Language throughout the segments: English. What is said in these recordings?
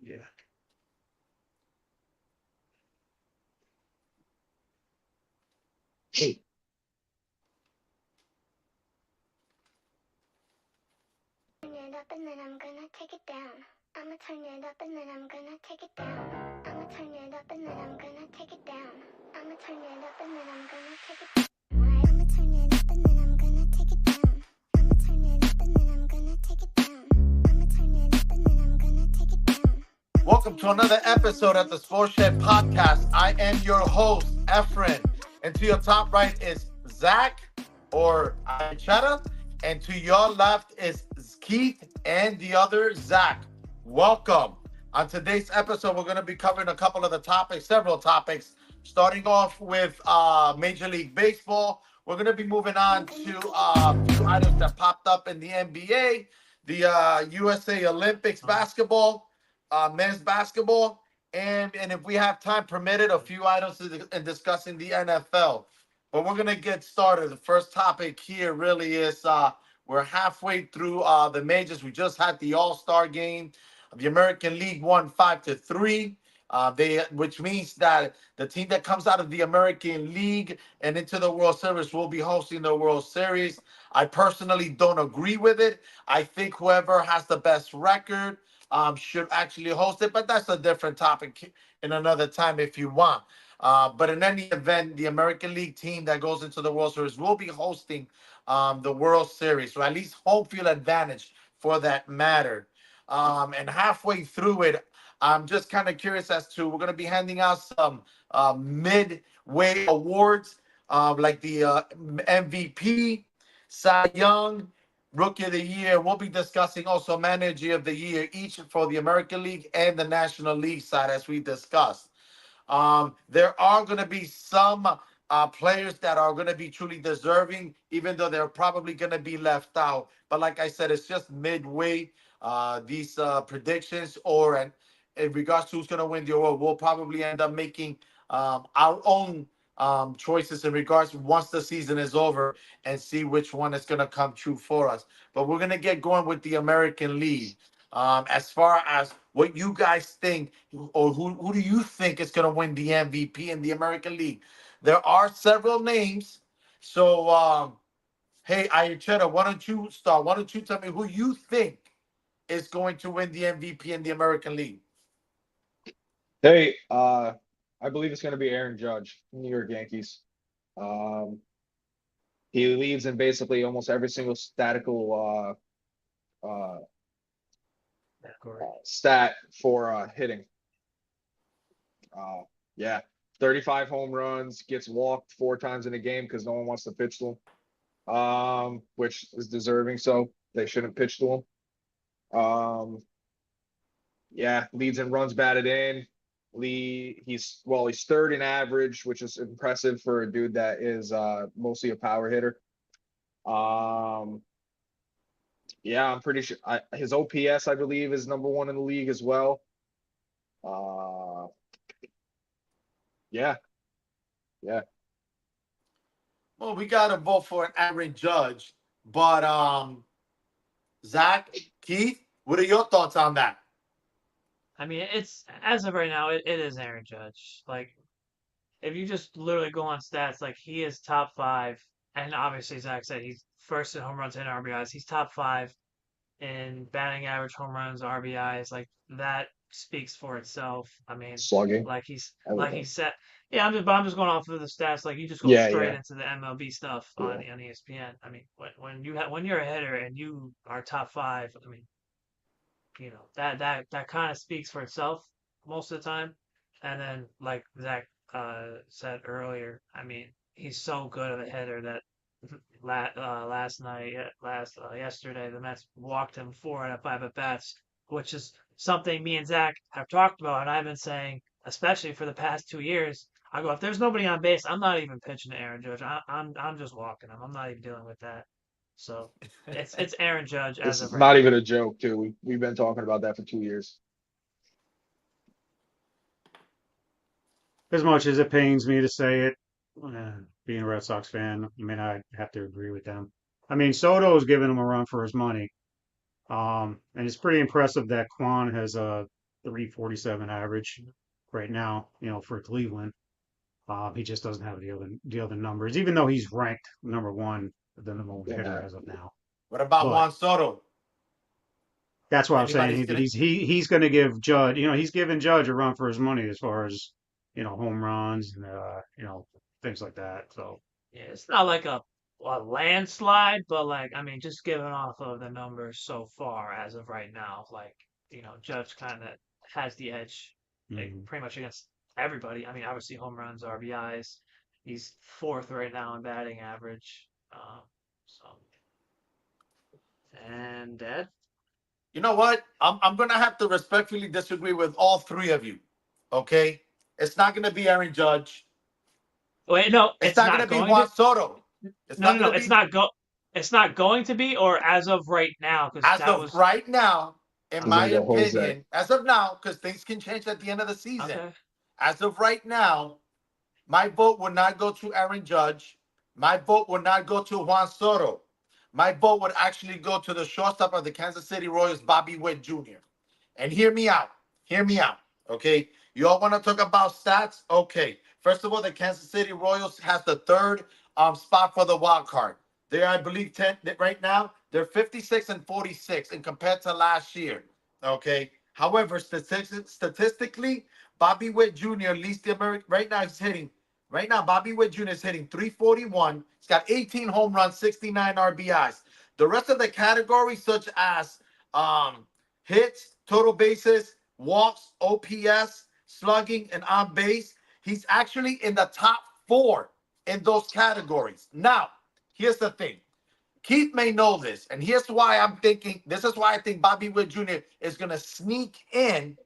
Yeah. Hey. Turn it up and then I'm gonna take it down. I'ma turn it up and then I'm gonna take it down. I'ma turn it up and then I'm gonna take it down. I'ma turn it up and then I'm gonna take it down. I'ma turn it up and then I'm gonna take it down. I'ma turn it up and then I'm gonna take it down. I'ma turn it up and then I'm gonna take it down. Welcome to another episode of the Sports Shed Podcast. I am your host, Efren. And to your top right is Zach or Chetta. And to your left is Keith and the other Zach. Welcome. On today's episode, we're going to be covering a couple of the topics, several topics, starting off with Major League Baseball. We're going to be moving on to a few items that popped up in the NBA, the USA Olympics basketball, men's basketball, and if we have time permitted, a few items in discussing the NFL. But we're gonna get started. The first topic here really is we're halfway through the majors. We just had the All-Star game. The American League won 5-3. Which means that the team that comes out of the American League and into the World Series will be hosting the World Series. I personally don't agree with it. I think whoever has the best record should actually host it, but that's a different topic in another time if you want. But in any event, the American League team that goes into the World Series will be hosting the World Series, or at least home field advantage for that matter. And halfway through it, I'm just kind of curious as to we're going to be handing out some midway awards, like the MVP, Cy Young, Rookie of the Year. We'll be discussing also Manager of the Year, each for the American League and the National League side, as we discussed. There are going to be some players that are going to be truly deserving, even though they're probably going to be left out. But like I said, it's just midway. These predictions, or in regards to who's going to win the award, we'll probably end up making our own choices in regards once the season is over and see which one is going to come true for us. But we're going to get going with the American League. As far as what you guys think, or who do you think is going to win the MVP in the American League? There are several names. So, hey, Ayacheta, why don't you start? Why don't you tell me who you think is going to win the MVP in the American League? Hey, I believe it's going to be Aaron Judge, New York Yankees. Um, he leads in basically almost every single stat for hitting. Uh, yeah, 35 home runs, gets walked 4 times in a game because no one wants to pitch to him, which is deserving. So they shouldn't pitch to him. Yeah, leads in runs batted in. He's third in average, which is impressive for a dude that is mostly a power hitter. Um, yeah, I'm pretty sure his OPS, I believe, is number one in the league as well. Uh, yeah, yeah. Well, we got to vote for an Aaron Judge. But Zach, Keith, what are your thoughts on that? I mean, it's as of right now, it is Aaron Judge. Like, if you just literally go on stats, like he is top five, and obviously Zach said he's first in home runs and RBIs. He's top five in batting average, home runs, RBIs. Like that speaks for itself. I mean, Slugging, like he everything. said, yeah. I'm just going off of the stats. Like you just go Yeah, straight yeah, into the MLB stuff yeah. on ESPN. I mean, when you're a hitter and you are top five, I mean, that kind of speaks for itself most of the time. And then like Zach said earlier, I mean he's so good of a hitter that last night, yesterday, the Mets walked him 4 out of 5 at bats, which is something me and Zach have talked about, and I've been saying, especially for the past 2 years. I go, if there's nobody on base, I'm not even pitching to Aaron Judge. I'm just walking him. I'm not even dealing with that. So it's Aaron Judge as It's of right not now. even a joke, too. We've been talking about that for 2 years. As much as it pains me to say it, being a Red Sox fan, I mean, I have to agree with them. I mean, Soto is giving him a run for his money. And it's pretty impressive that Kwan has 347 average right now, for Cleveland. He just doesn't have the other numbers, even though he's ranked number one, the number one hitter Yeah. as of now. What about But Juan Soto? that's what I'm saying. Anybody's gonna He's going to give Judge, he's giving Judge a run for his money as far as home runs and things like that. So Yeah, it's not like a landslide, but like I mean, just given off of the numbers so far as of right now, like Judge kind of has the edge, mhm. pretty much against everybody. I mean, obviously home runs, RBIs. He's fourth right now in batting average. So and Dad. You know what? I'm gonna have to respectfully disagree with all three of you. Okay, it's not gonna be Aaron Judge. Wait, no, It's it's not not gonna be going to. Juan Soto. It's No, not no, no, gonna it's be not go. It's not going to be, or as of right now, because as that of was right now, in I'm my gonna go Jose. opinion. As of now, because things can change at the end of the season. okay. As of right now, my vote would not go to Aaron Judge. My vote would not go to Juan Soto. My vote would actually go to the shortstop of the Kansas City Royals, Bobby Witt Jr. And hear me out. Hear me out. Okay. You all want to talk about stats? Okay. First of all, the Kansas City Royals has the third spot for the wild card. They're, I believe, 10 right now. They're 56 and 46, and compared to last year. Okay. However, statistically, Bobby Witt Jr. leads the American. Right now, he's hitting. Right now, Bobby Witt Jr. is hitting 341. He's got 18 home runs, 69 RBIs. The rest of the categories, such as hits, total bases, walks, OPS, slugging, and on base, he's actually in the top 4 in those categories. Now, here's the thing. Keith may know this, and here's why I'm thinking. This is why I think Bobby Witt Jr. is going to sneak in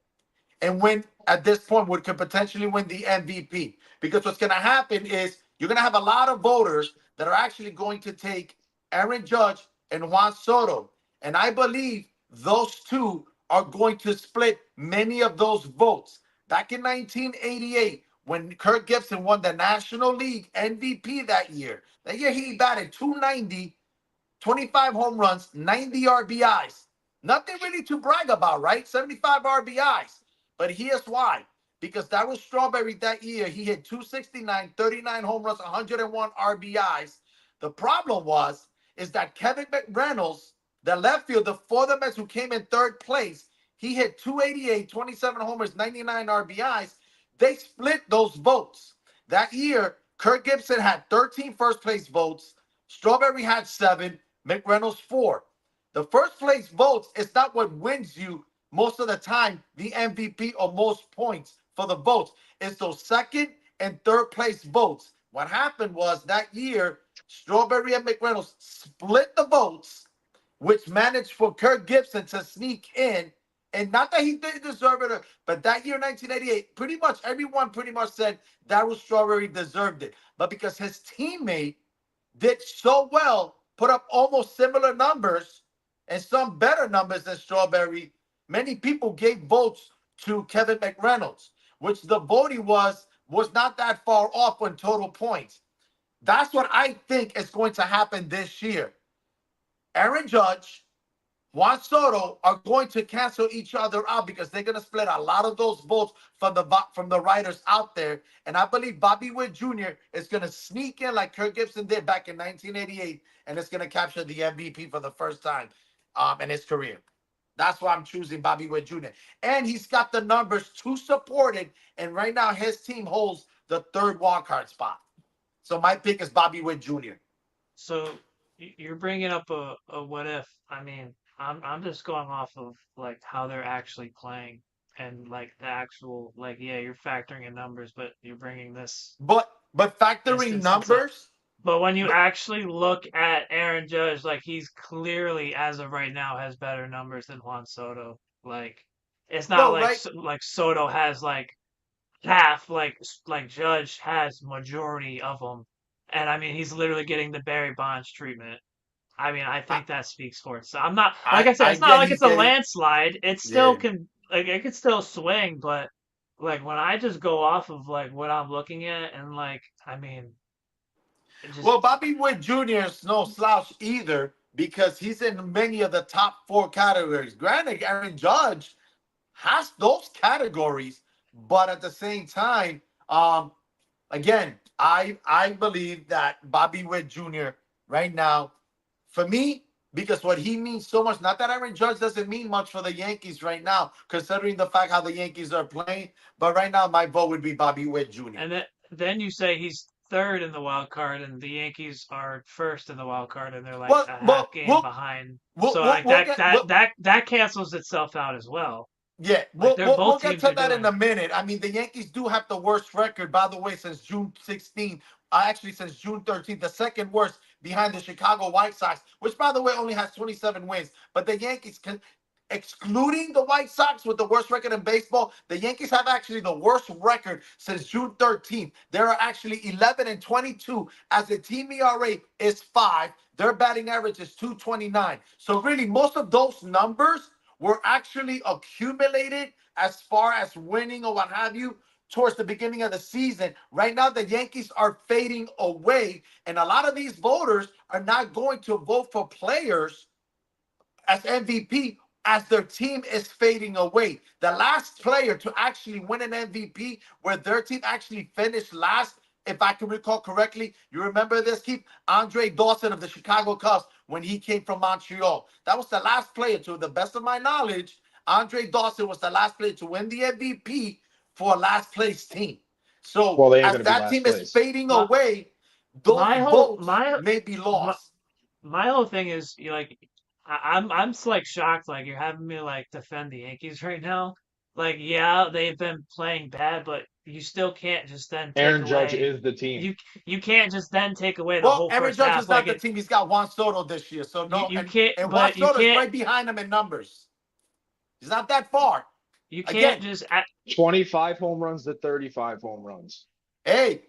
and win at this point, could potentially win the MVP. Because what's going to happen is you're going to have a lot of voters that are actually going to take Aaron Judge and Juan Soto. And I believe those two are going to split many of those votes. Back in 1988, when Kirk Gibson won the National League MVP that year he batted 290, 25 home runs, 90 RBIs. Nothing really to brag about, right? 75 RBIs. But here's why. Because Darryl Strawberry that year, he hit 269, 39 home runs, 101 RBIs. The problem is that Kevin McReynolds, the left fielder for the Mets, who came in third place, he hit 288, 27 homers, 99 RBIs. They split those votes. That year, Kirk Gibson had 13 first place votes. Strawberry had 7. McReynolds 4. The first place votes is not what wins you most of the time the MVP or most points for the votes. It's those second and third place votes. What happened was that year, Strawberry and McReynolds split the votes, which managed for Kirk Gibson to sneak in. And not that he didn't deserve it, but that year, 1988, pretty much everyone said Darryl Strawberry deserved it. But because his teammate did so well, put up almost similar numbers and some better numbers than Strawberry, many people gave votes to Kevin McReynolds, which the voting was not that far off on total points. That's what I think is going to happen this year. Aaron Judge, Juan Soto are going to cancel each other out because they're going to split a lot of those votes from the writers out there. And I believe Bobby Witt Jr. is going to sneak in like Kirk Gibson did back in 1988, and it's going to capture the MVP for the first time in his career. That's why I'm choosing Bobby Witt Jr. And he's got the numbers to support it. And right now, his team holds the third wildcard spot. So my pick is Bobby Witt Jr. So you're bringing up a what if? I mean, I'm just going off of like how they're actually playing and like the actual like yeah, you're factoring in numbers, but you're bringing this But factoring instance up. numbers. But when you actually look at Aaron Judge, like he's clearly, as of right now, has better numbers than Juan Soto. Like it's not Well, like right. like Soto has like half, like Judge has majority of them, and I mean he's literally getting the Barry Bonds treatment. I mean I think that speaks for itself. I'm not like I said, I it's not get like he's it's a getting. landslide. It still Yeah. can like it could still swing, but like when I just go off of like what I'm looking at and like I mean. It just Well, Bobby Witt Jr. is no slouch either because he's in many of the top 4 categories. Granted, Aaron Judge has those categories, but at the same time, again, I believe that Bobby Witt Jr. right now, for me, because what he means so much. Not that Aaron Judge doesn't mean much for the Yankees right now, considering the fact how the Yankees are playing. But right now, my vote would be Bobby Witt Jr. And then you say he's third in the wild card, and the Yankees are first in the wild card, and they're like Well, a half well, game we'll behind. we'll So we'll, like we'll that get that we'll, that that cancels itself out as well. yeah, Like we'll, they're we'll both we'll get teams to are that in a doing. minute. I mean, the Yankees do have the worst record, by the way, since June 16th. Actually, since June 13th, the second worst behind the Chicago White Sox, which, by the way, only has 27 wins. But the Yankees can, excluding the White Sox with the worst record in baseball, the Yankees have actually the worst record since June 13th. They are actually 11-22 as the team ERA is 5. Their batting average is 229. So really, most of those numbers were actually accumulated as far as winning or what have you towards the beginning of the season. Right now, the Yankees are fading away, and a lot of these voters are not going to vote for players as MVP as their team is fading away. The last player to actually win an MVP where their team actually finished last, if I can recall correctly, you remember this, Keith? Andre Dawson of the Chicago Cubs when he came from Montreal. That was the last player, to the best of my knowledge. Andre Dawson was the last player to win the MVP for a last place team. So Well, they ain't as gonna be that last team is place. fading My away, those my whole votes may be my lost. my whole thing is you like I'm just like shocked like you're having me like defend the Yankees right now. Like yeah, they've been playing bad, but you still can't just then take Aaron Judge away is the team. you can't just then take away the Well, whole Aaron first Judge half. is Like not the it team. He's got Juan Soto this year. So no, you and, can't and Juan but Soto is right behind him in numbers. He's not that far. you can't Again, just 25 home runs to 35 home runs. hey,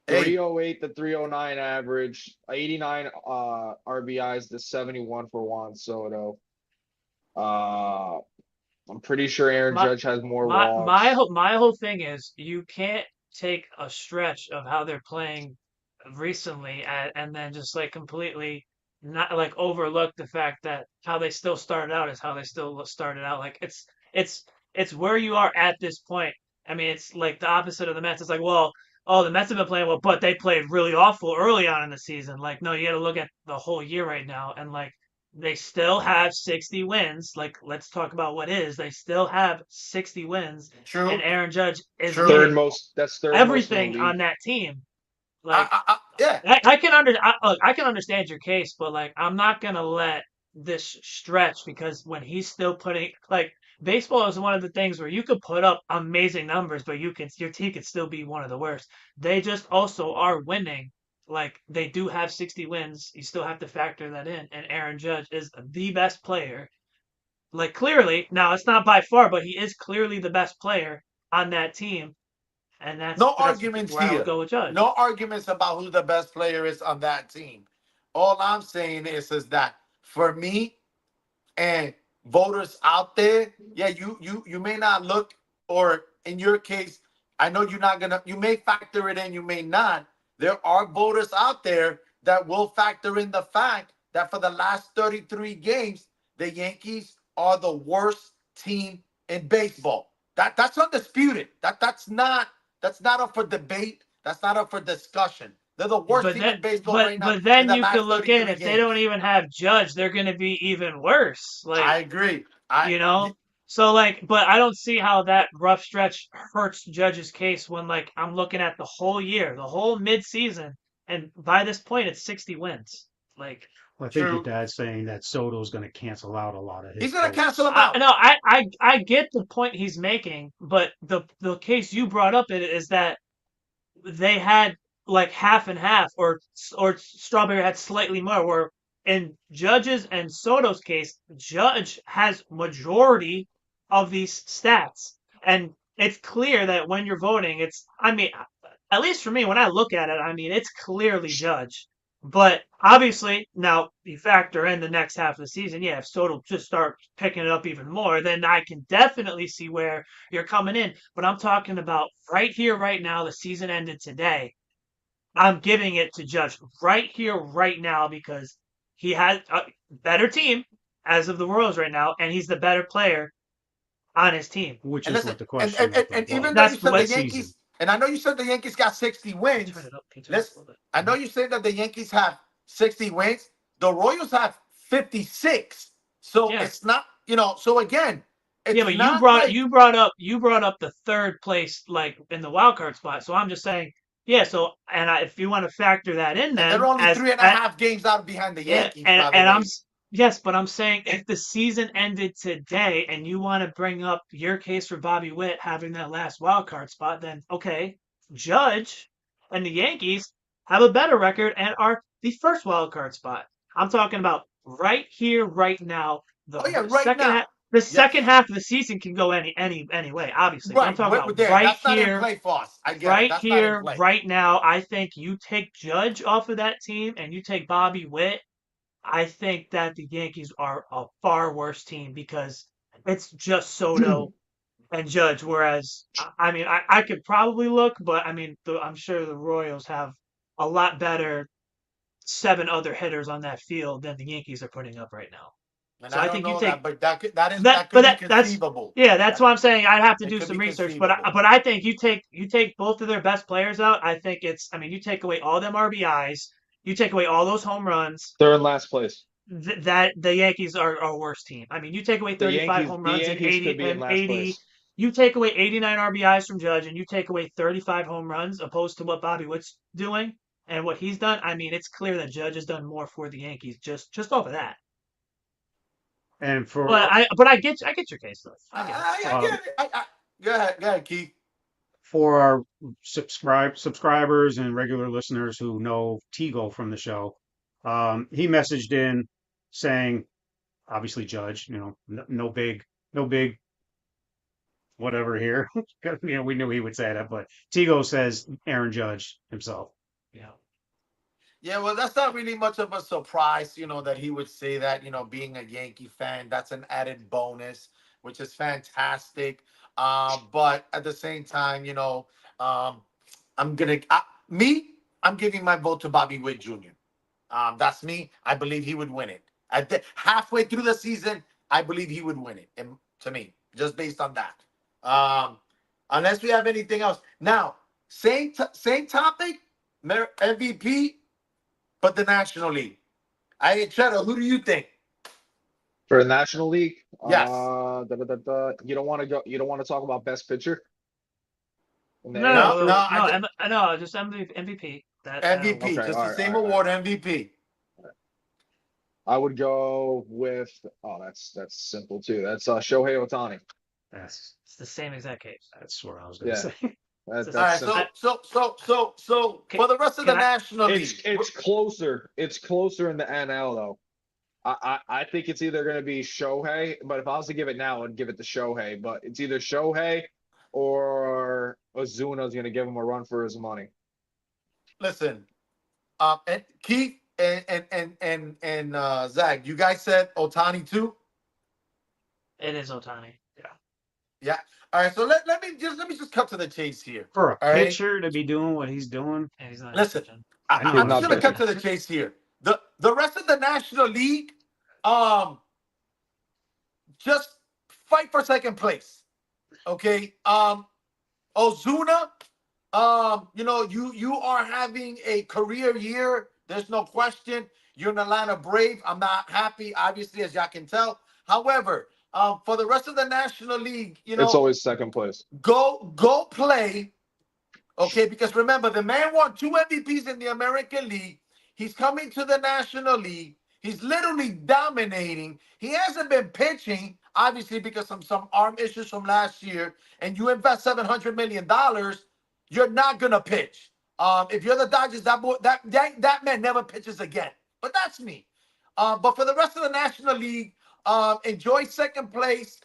hey, 308 to 309 average, 89 RBIs to 71 for Juan Soto. Uh, I'm pretty sure Aaron my Judge has more walks. my whole thing is you can't take a stretch of how they're playing recently and then just like completely not like overlook the fact that how they still started out is how they still started out. Like it's it's where you are at this point. I mean, it's like the opposite of the Mets. It's like, well, oh, the Mets have been playing well, but they played really awful early on in the season. Like, no, you got to look at the whole year right now, and like they still have 60 wins. Like, let's talk about what is. They still have 60 wins, and true, Aaron Judge is true. Third getting most. That's third most in the everything league. on that team. Like, Yeah, look, I can understand your case, but like, I'm not gonna let this stretch because when he's still putting like baseball is one of the things where you could put up amazing numbers, but your team could still be one of the worst. They just also are winning. Like they do have 60 wins. You still have to factor that in. And Aaron Judge is the best player. Like clearly, now it's not by far, but he is clearly the best player on that team. And no that's arguments where I would here. go with Judge. No arguments about who the best player is on that team. All I'm saying is that for me, and voters out there, yeah, you may not look, or in your case, I know you're not gonna, you may factor it in, you may not. There are voters out there that will factor in the fact that for the last 33 games, the Yankees are the worst team in baseball. That's undisputed. That's not up for debate. That's not up for discussion. They're the worst But team that, in baseball right now but in then the you could last look in 33 if they don't games. even have Judge, they're going to be even worse. I Like, agree. you know? So like, but I don't see how that rough stretch hurts Judge's case when like I'm looking at the whole year, the whole mid-season, and by this point it's 60 wins. Like, I think your True. dad's saying that Soto's going to cancel out a lot of He's his gonna cancel votes. him out. no, I get the point he's making, but the case you brought up is that they had like half and half, or Strawberry had slightly more. Where in Judge's and Soto's case, Judge has majority of these stats, and it's clear that when you're voting, it's I mean, at least for me, when I look at it, I mean, it's clearly Judge. But obviously, now you factor in the next half of the season. Yeah, if Soto just start picking it up even more, then I can definitely see where you're coming in. But I'm talking about right here, right now. The season ended today. I'm giving it to Judge right here, right now, because he has a better team as of the Royals right now, and he's the better player. on his team. which And is listen, what the question is. and like, even well, though you That's said what the season. Yankees, and I know you said the Yankees got 60 wins. Turn it up. Can you turn it up Let's. a little bit? I know you said that the Yankees have 60 wins. The Royals have 56. So Yeah. it's not, so again, it's Yeah, but not you brought up the third place like in the wild card spot. So I'm just saying, yeah. So if you want to factor that in, and then they're only as three and a half games out behind the yeah, Yankees, by the and way. yes, but I'm saying if the season ended today and you want to bring up your case for Bobby Witt having that last wild card spot, then okay, Judge and the Yankees have a better record and are the first wild card spot. I'm talking about right here, right now. Oh yeah, right now. The Yes. second half of the season can go any way, obviously. But I'm Right. talking about There. right That's not in here, play for us. I get it. right That's not in here, play. right now. I think you take Judge off of that team and you take Bobby Witt. I think that the Yankees are a far worse team because it's just Soto and Judge. Whereas, I mean, I could probably look, but I mean, I'm sure the Royals have a lot better 7 other hitters on that field than the Yankees are putting up right now. And So I I don't think you know take that, but that that, could but be that's conceivable. yeah, that's That- what I'm saying. I'd have to it do could some be research, conceivable. but I think you take both of their best players out. I think I mean, you take away all them RBIs, you take away all those home runs. They're in last place. That the Yankees are a worse team. I mean, you take away 35 home The runs and Yankees could 80 be in last place. you take away 89 RBIs from Judge and you take away 35 home runs opposed to what Bobby Witt's doing and what he's done. I mean, it's clear that Judge has done more for the Yankees just off of that. And for But I get your case though. I get it. I get it. Go ahead, Keith. for our subscribers and regular listeners who know Tigo from the show, he messaged in saying, obviously Judge, no big whatever here. We knew he would say that, but Tigo says Aaron Judge himself. Yeah. Yeah, well, that's not really much of a surprise, that he would say that, being a Yankee fan, that's an added bonus, which is fantastic. But at the same time, I'm giving my vote to Bobby Witt Jr. That's me. I believe he would win it. Halfway through the season, I believe he would win it. And to me, just based on that. Unless we have anything else. Now, same topic, MVP, but the National League. Cheddar, who do you think? For the National League, Yes. You don't want to go. You don't want to talk about best pitcher. In the No, AL? just MVP. MVP, Okay, just the alright, same alright, award, MVP. I would go with. Oh, that's simple too. That's Shohei Ohtani. That's It's the same exact case. where I was going to Yeah. say. That's All right, simple. so for the rest of the Can I- National League, It's closer. It's closer in the NL though. I think it's either going to be Shohei, but if I was to give it now, I'd give it to Shohei. But it's either Shohei or Ozuna is going to give him a run for his money. listen, and Keith and Zach, you guys said Ohtani too. It is Ohtani. Yeah. Yeah. All right, so let me just cut to the chase here. For a All right. pitcher to be doing what he's doing, And he's not Listen, pitching. I know I'm he's just not gonna cut to pitching. the chase here. The rest of the National League, just fight for second place. Okay. Ozuna, you are having a career year. There's no question. You're an Atlanta Brave. I'm not happy, obviously, as y'all can tell. However, for the rest of the National League, It's always second place. go play. Okay, because remember, the man won 2 MVPs in the American League. He's coming to the National League. He's literally dominating. He hasn't been pitching, obviously, because of some arm issues from last year. And you invest $700 million, you're not gonna pitch. If you're the Dodgers, that man never pitches again. But that's me. But for the rest of the National League, enjoy second place.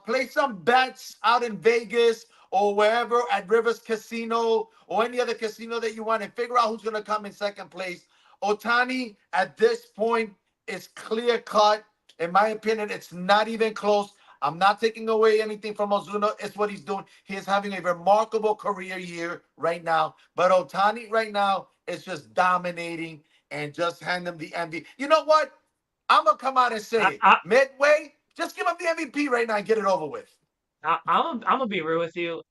Play some bets out in Vegas or wherever at Rivers Casino or any other casino that you want and figure out who's going to come in second place. Ohtani, at this point, is clear cut. In my opinion, it's not even close. I'm not taking away anything from Ozuna. It's what he's doing. He is having a remarkable career year right now. But Ohtani right now is just dominating and just hand him the MVP. You know what? I'm going to come out and say it. Midway, just give him the MVP right now and get it over with. I'm gonna be real with you.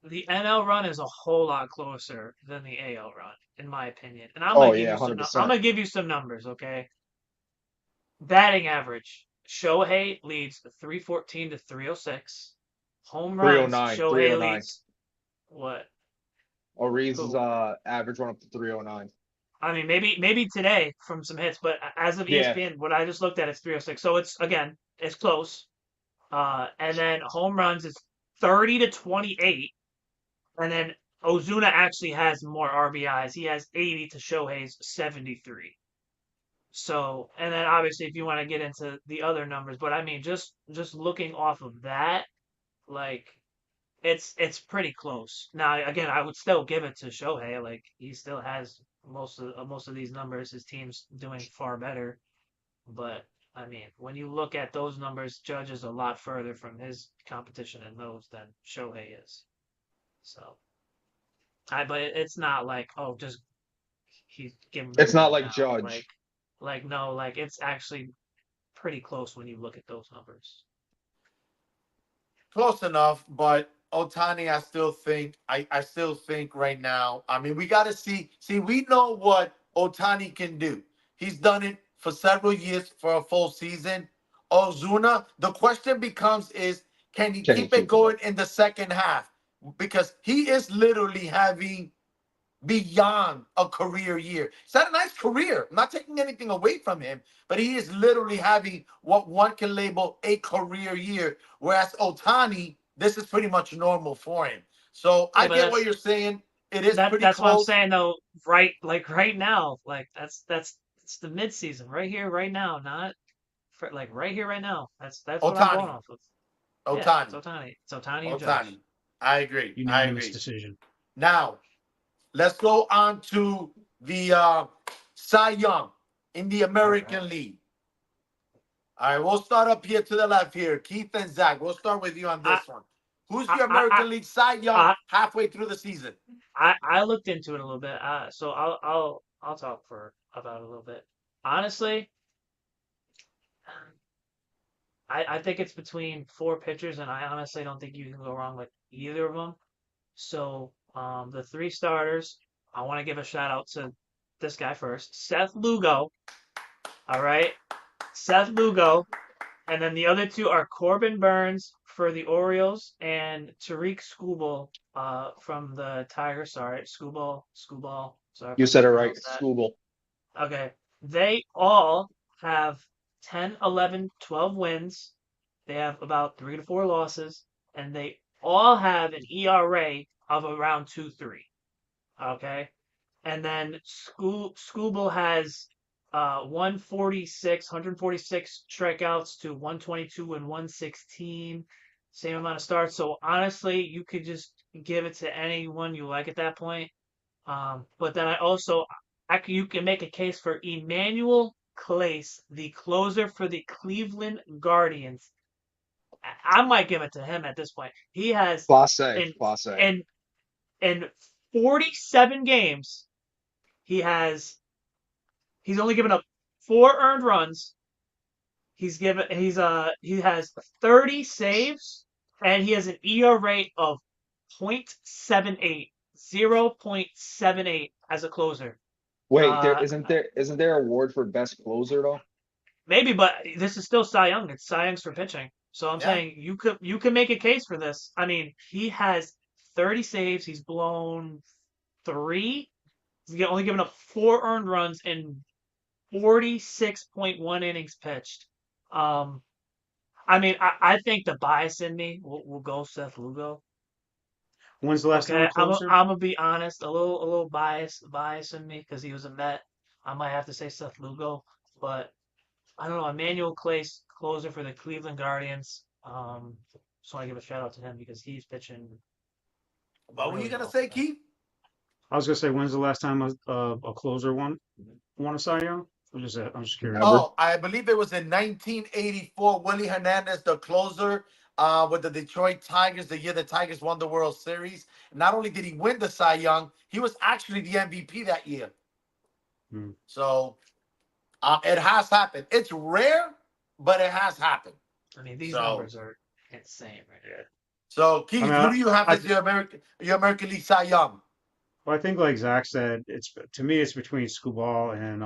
The NL run is a whole lot closer than the AL run, in my opinion. And I'm Oh gonna give yeah, you some. I'm 100%. gonna give you some numbers, okay? Batting average. Shohei leads 314 to 306. Home runs. 309, Shohei 309. leads what? Ariz' Who? average went up to 309. I mean, maybe today from some hits, but as of Yeah, ESPN, what I just looked at, it's 306. So it's again, it's close. And then home runs is 30 to 28. And then Ozuna actually has more RBIs. He has 80 to Shohei's 73. So, and then obviously if you want to get into the other numbers, but I mean just looking off of that, like it's pretty close. Now again, I would still give it to Shohei. Like he still has most of these numbers. His team's doing far better. But I mean, when you look at those numbers, Judge is a lot further from his competition in those than Shohei is. So, but it's not like, oh, just he's giving him it's not one like now. Judge. Like no, like it's actually pretty close when you look at those numbers. Close enough, but Otani, I still think right now. I mean, we got to see. We know what Otani can do. He's done it for several years for a full season. Ozuna, the question becomes is, can he Can he keep it keep it going up? in the second half? Because he is literally having beyond a career year. He's had a nice career. I'm not taking anything away from him, but he is literally having what one can label a career year. Whereas Otani, this is pretty much normal for him. So Yeah, I but get what you're saying. It is pretty that's what I'm close. saying though. Right now, like that's it's the mid season right here, right now, not for like right here, right now. That's what I'm going Otani, off of. Yeah, it's Otani, Otani. It's Otani and Judge. Otani. I agree. I Unanimous agree. decision. Now, let's go on to the Cy Young in the All right. American League. All right, we'll start up here to the left here. Keith and Zach, we'll start with you on I this one. Who's I your I I American League Cy Young I, halfway through the season? I looked into it a little bit. So I'll talk for about a little bit. Honestly, I think it's between four pitchers, and I honestly don't think you can go wrong with either of them. So the three starters, I want to give a shout out to this guy first, Seth Lugo. All right, Seth Lugo, and then the other two are Corbin Burns for the Orioles and Tariq Skubal from the Tigers. Sorry, Skubal. Sorry if You I said it right, mispronounced that. Scooble. Okay. They all have 10, 11, 12 wins. They have about 3 to 4 losses, and they all have an ERA of around 2.3. Okay. And then Scooble has 146 strikeouts to 122 and 116. Same amount of starts. So honestly, you could just give it to anyone you like at that point. But then you can make a case for Emmanuel Clace, the closer for the Cleveland Guardians. I might give it to him at this point. He has Class A, in Class A. in 47 games, he has he's only given up 4 earned runs. He has 30 saves and he has an ERA of 0.78, 0.78 as a closer. Wait, Uh, isn't there a award for best closer though? Maybe, but this is still Cy Young. It's Cy Young's for pitching. So I'm Yeah. saying you could make a case for this. I mean, he has 30 saves. He's blown 3. Only given up 4 earned runs in 46.1 innings pitched. Um, I mean, I think the bias in me will go Seth Lugo. When's the last time Okay, a closer? I'm gonna be honest, a little bias in me because he was a Met. I might have to say Seth Lugo, but I don't know, Emmanuel Clace, closer for the Cleveland Guardians. Just want to give a shout out to him because he's pitching What were you really gonna well for say, them. Keith? I was gonna say, when's the last time a closer won a Cy Young? I'm just curious. Never. Oh, I believe it was in 1984. Willie Hernandez, the closer, with the Detroit Tigers, the year the Tigers won the World Series. Not only did he win the Cy Young, he was actually the MVP that year. Hmm. So it has happened. It's rare, but it has happened. I mean, these So numbers are insane right here. So I Keith, mean, who do you have I as your American League Cy Young? well, I think like Zach said, it's to me it's between Skubal and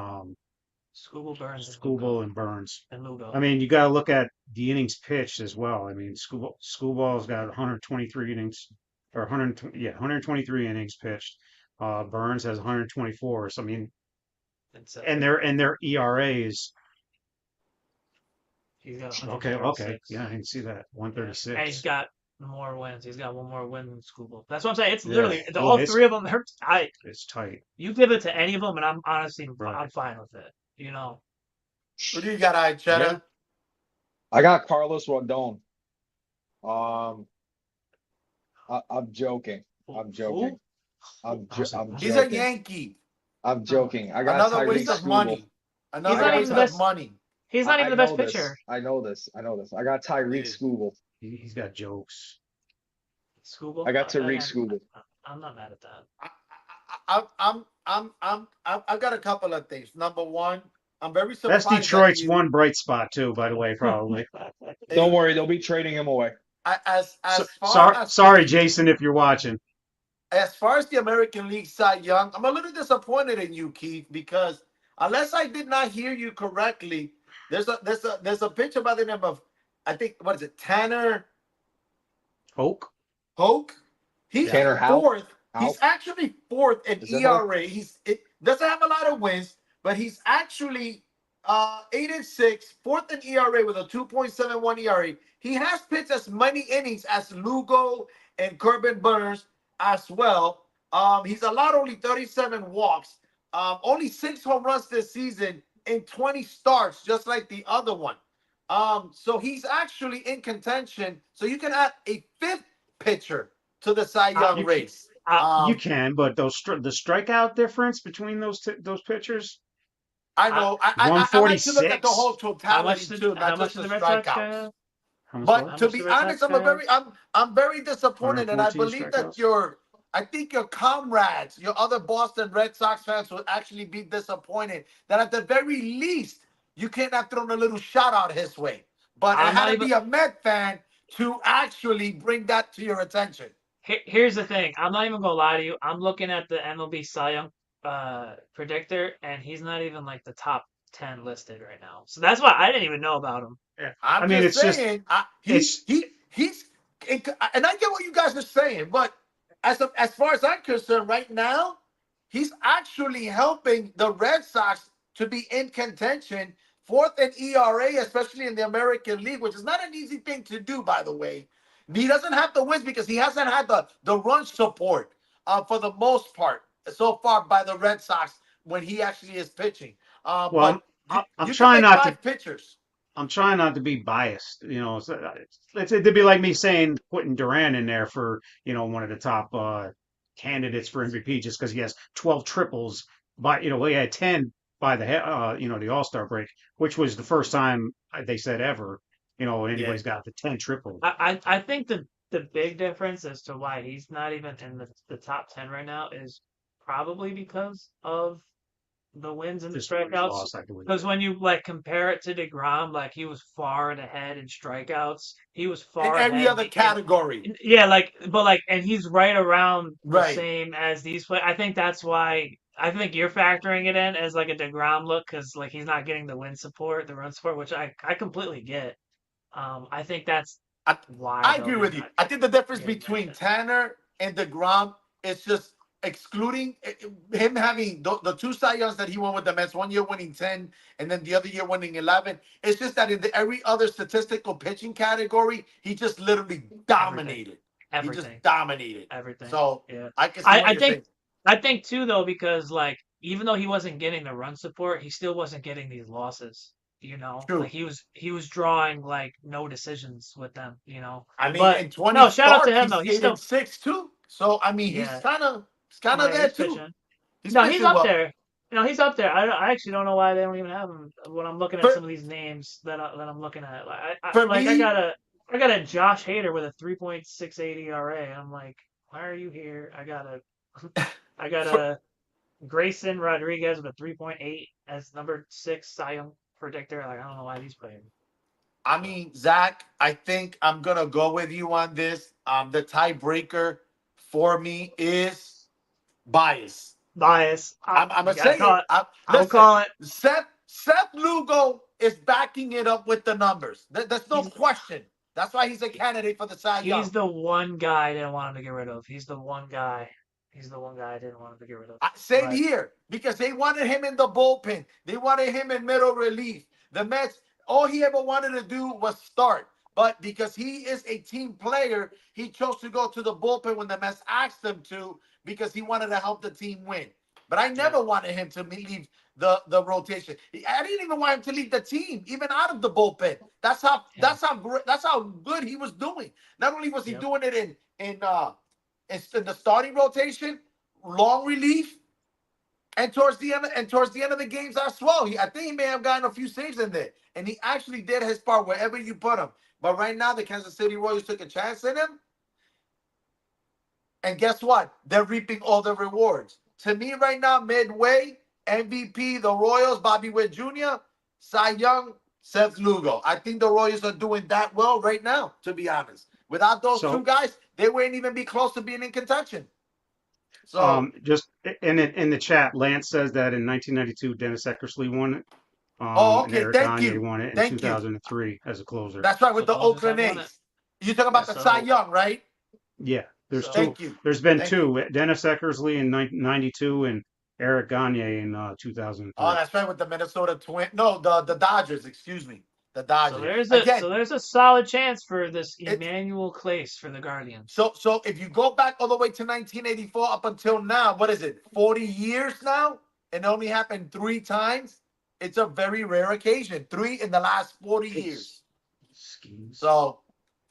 Scooble Burns and Lugo Skubal and Burns. and I Lugo. mean, you got to look at the innings pitched as well. I mean, Skubal's got 123 innings or 120, yeah, 123 innings pitched. Burns has 124. So I mean, And so and their ERAs. he's got Okay, 136. yeah, I can see that Yeah, and he's 136. got more wins. He's got one more win than Scooble. That's what I'm saying. It's Yeah, literally yeah, all three of them. They're tight. it's tight, You give it to any of them, and I'm honestly right? I'm fine with it. You know, Who do you got, I Yeah, Cheddar? I got Carlos Rodon. Um, I'm joking. I'm joking. I was like, I'm what? He's a joking. Yankee. I'm joking. I got Another Tyreek waste of Skubal. money. he's Another not got even waste the Ty- of best. money. He's not even the best know this. pitcher. I know this. I know this. I got Tyreek Yeah. Skubal. He's got jokes. Scooble. I got Tyreek Again, Skubal. I'm not mad at that. I've got a couple of things. Number one, I'm very That's surprised that Detroit's you, one bright spot too, by the way, probably. Don't hey, worry, they'll be trading him away. as far as Sorry, Jason, if you're watching. as far as the American League Cy Young, I'm a little disappointed in you, Keith, because unless I did not hear you correctly, there's a pitcher by the name of, I think, what is it, Tanner Hoke. Hoke? He's Yeah. Tanner Houck. fourth. Houck? He's actually fourth in Is it Hoke? ERA. It doesn't have a lot of wins, but he's actually 8-6, fourth in ERA with a 2.71 ERA. He has pitched as many innings as Lugo and Corbin Burns as well. He's allowed only 37 walks, only 6 home runs this season in 20 starts, just like the other one. So he's actually in contention. So you can add a fifth pitcher to the Cy Young You race. you can, but the strikeout difference between those pitchers, I know. I like to look at the 146. whole totality too, how not much just did the the Red Sox strikeouts. have? How much But what? to much be the Red honest, Sox have? I'm very disappointed, and I 114 believe that strikeouts. I think your comrades, your other Boston Red Sox fans, will actually be disappointed that at the very least you can't have thrown a little shout out his way. But I'm it not had to even. be a Met fan to actually bring that to your attention. Here's the thing. I'm not even gonna lie to you. I'm looking at the MLB Cy Young predictor, and he's not even like the top 10 listed right now. So that's why I didn't even know about him. Yeah. I'm I mean, just saying, it's he's, and I get what you guys are saying, but as far as I'm concerned, right now, he's actually helping the Red Sox to be in contention, fourth in ERA, especially in the American League, which is not an easy thing to do, by the way. He doesn't have the wins because he hasn't had the run support for the most part so far by the Red Sox when he actually is pitching. well, But I'm you can trying make not to. five pitchers. I'm trying not to be biased, you know. So it'd be like me saying putting Duran in there for, one of the top candidates for MVP just because he has 12 triples. But he had 10 by the All-Star break, which was the first time they said ever, anybody's got the 10 triples. I think the big difference as to why he's not even in the top 10 right now is probably because of the wins and the Just when he's strikeouts. lost, I believe. Because when you like compare it to DeGrom, like he was far and ahead in strikeouts. He was In far every ahead other in, category. yeah, and he's right around the Right. same as these players. I think that's why I think you're factoring it in as like a DeGrom look because like he's not getting the win support, the run support, which I completely get. I think that's I, why. I though, agree he's with you. not I think the difference getting between mentioned. Tanner and DeGrom is just excluding him having the two Cy Youngs that he won with the Mets, 1 year winning 10 and then the other year winning 11. It's just that in every other statistical pitching category, he just literally dominated. He Everything. just dominated. Everything. So Yeah. I can see what I you're think saying. I think too though because like even though he wasn't getting the run support, he still wasn't getting these losses. True. Like he was drawing like no decisions with them. I mean, But in 20 no, shout out to starts, him though. he's He's still 8-6 too. So I mean, yeah he's kind of yeah there he's too. pitching. He's No, he's pitching up well. there. He's up there. I actually don't know why they don't even have him. When I'm looking at For, some of these names that I'm looking at, like for I me, got a Josh Hader with a 3.68 ERA. I'm like, why are you here? I got for, a Grayson Rodriguez with a 3.8 as number 6 Cy Young predictor. Like I don't know why he's playing. I mean, Zach, I think I'm gonna go with you on this. The tiebreaker for me is bias. Bias. I'm gonna Yeah, say it. I'll Listen, call it. Seth Lugo is backing it up with the numbers. There's no He's question. That's why he's a candidate for the Cy Young. he's the one guy I didn't want him to get rid of. He's the one guy. He's the one guy I didn't want him to get rid of. Same But here because they wanted him in the bullpen. They wanted him in middle relief. The Mets, all he ever wanted to do was start. But because he is a team player, he chose to go to the bullpen when the Mets asked him to because he wanted to help the team win. But I never wanted him to leave the rotation. I didn't even want him to leave the team, even out of the bullpen. That's how good he was doing. Not only was he doing it in the starting rotation, long relief, and towards the end of the games as well. I think he may have gotten a few saves in there, and he actually did his part wherever you put him. But right now, the Kansas City Royals took a chance in him, and guess what? They're reaping all the rewards. To me, right now, midway, MVP, the Royals, Bobby Witt Jr., Cy Young, Seth Lugo. I think the Royals are doing that well right now, to be honest. Without those two guys, they wouldn't even be close to being in contention. So, just in the chat, Lance says that in 1992, Dennis Eckersley won it. okay. And Eric Thank Gagne you. won it in Thank you. 2003 as a closer. That's right, with the Closers Oakland have won A's. You're talking about the Cy Young, right? Yeah, there's two. Thank you. There's been Thank two. Dennis Eckersley in 92 and Eric Gagne in 2003. Oh, that's right, with the Minnesota Twins. No, the Dodgers. Excuse me, the Dodgers. So there's a solid chance for this Emmanuel Clase for the Guardians. So if you go back all the way to 1984 up until now, what is it? 40 years now, and it only happened 3 times. It's a very rare occasion. 3 in the last 40 years. So,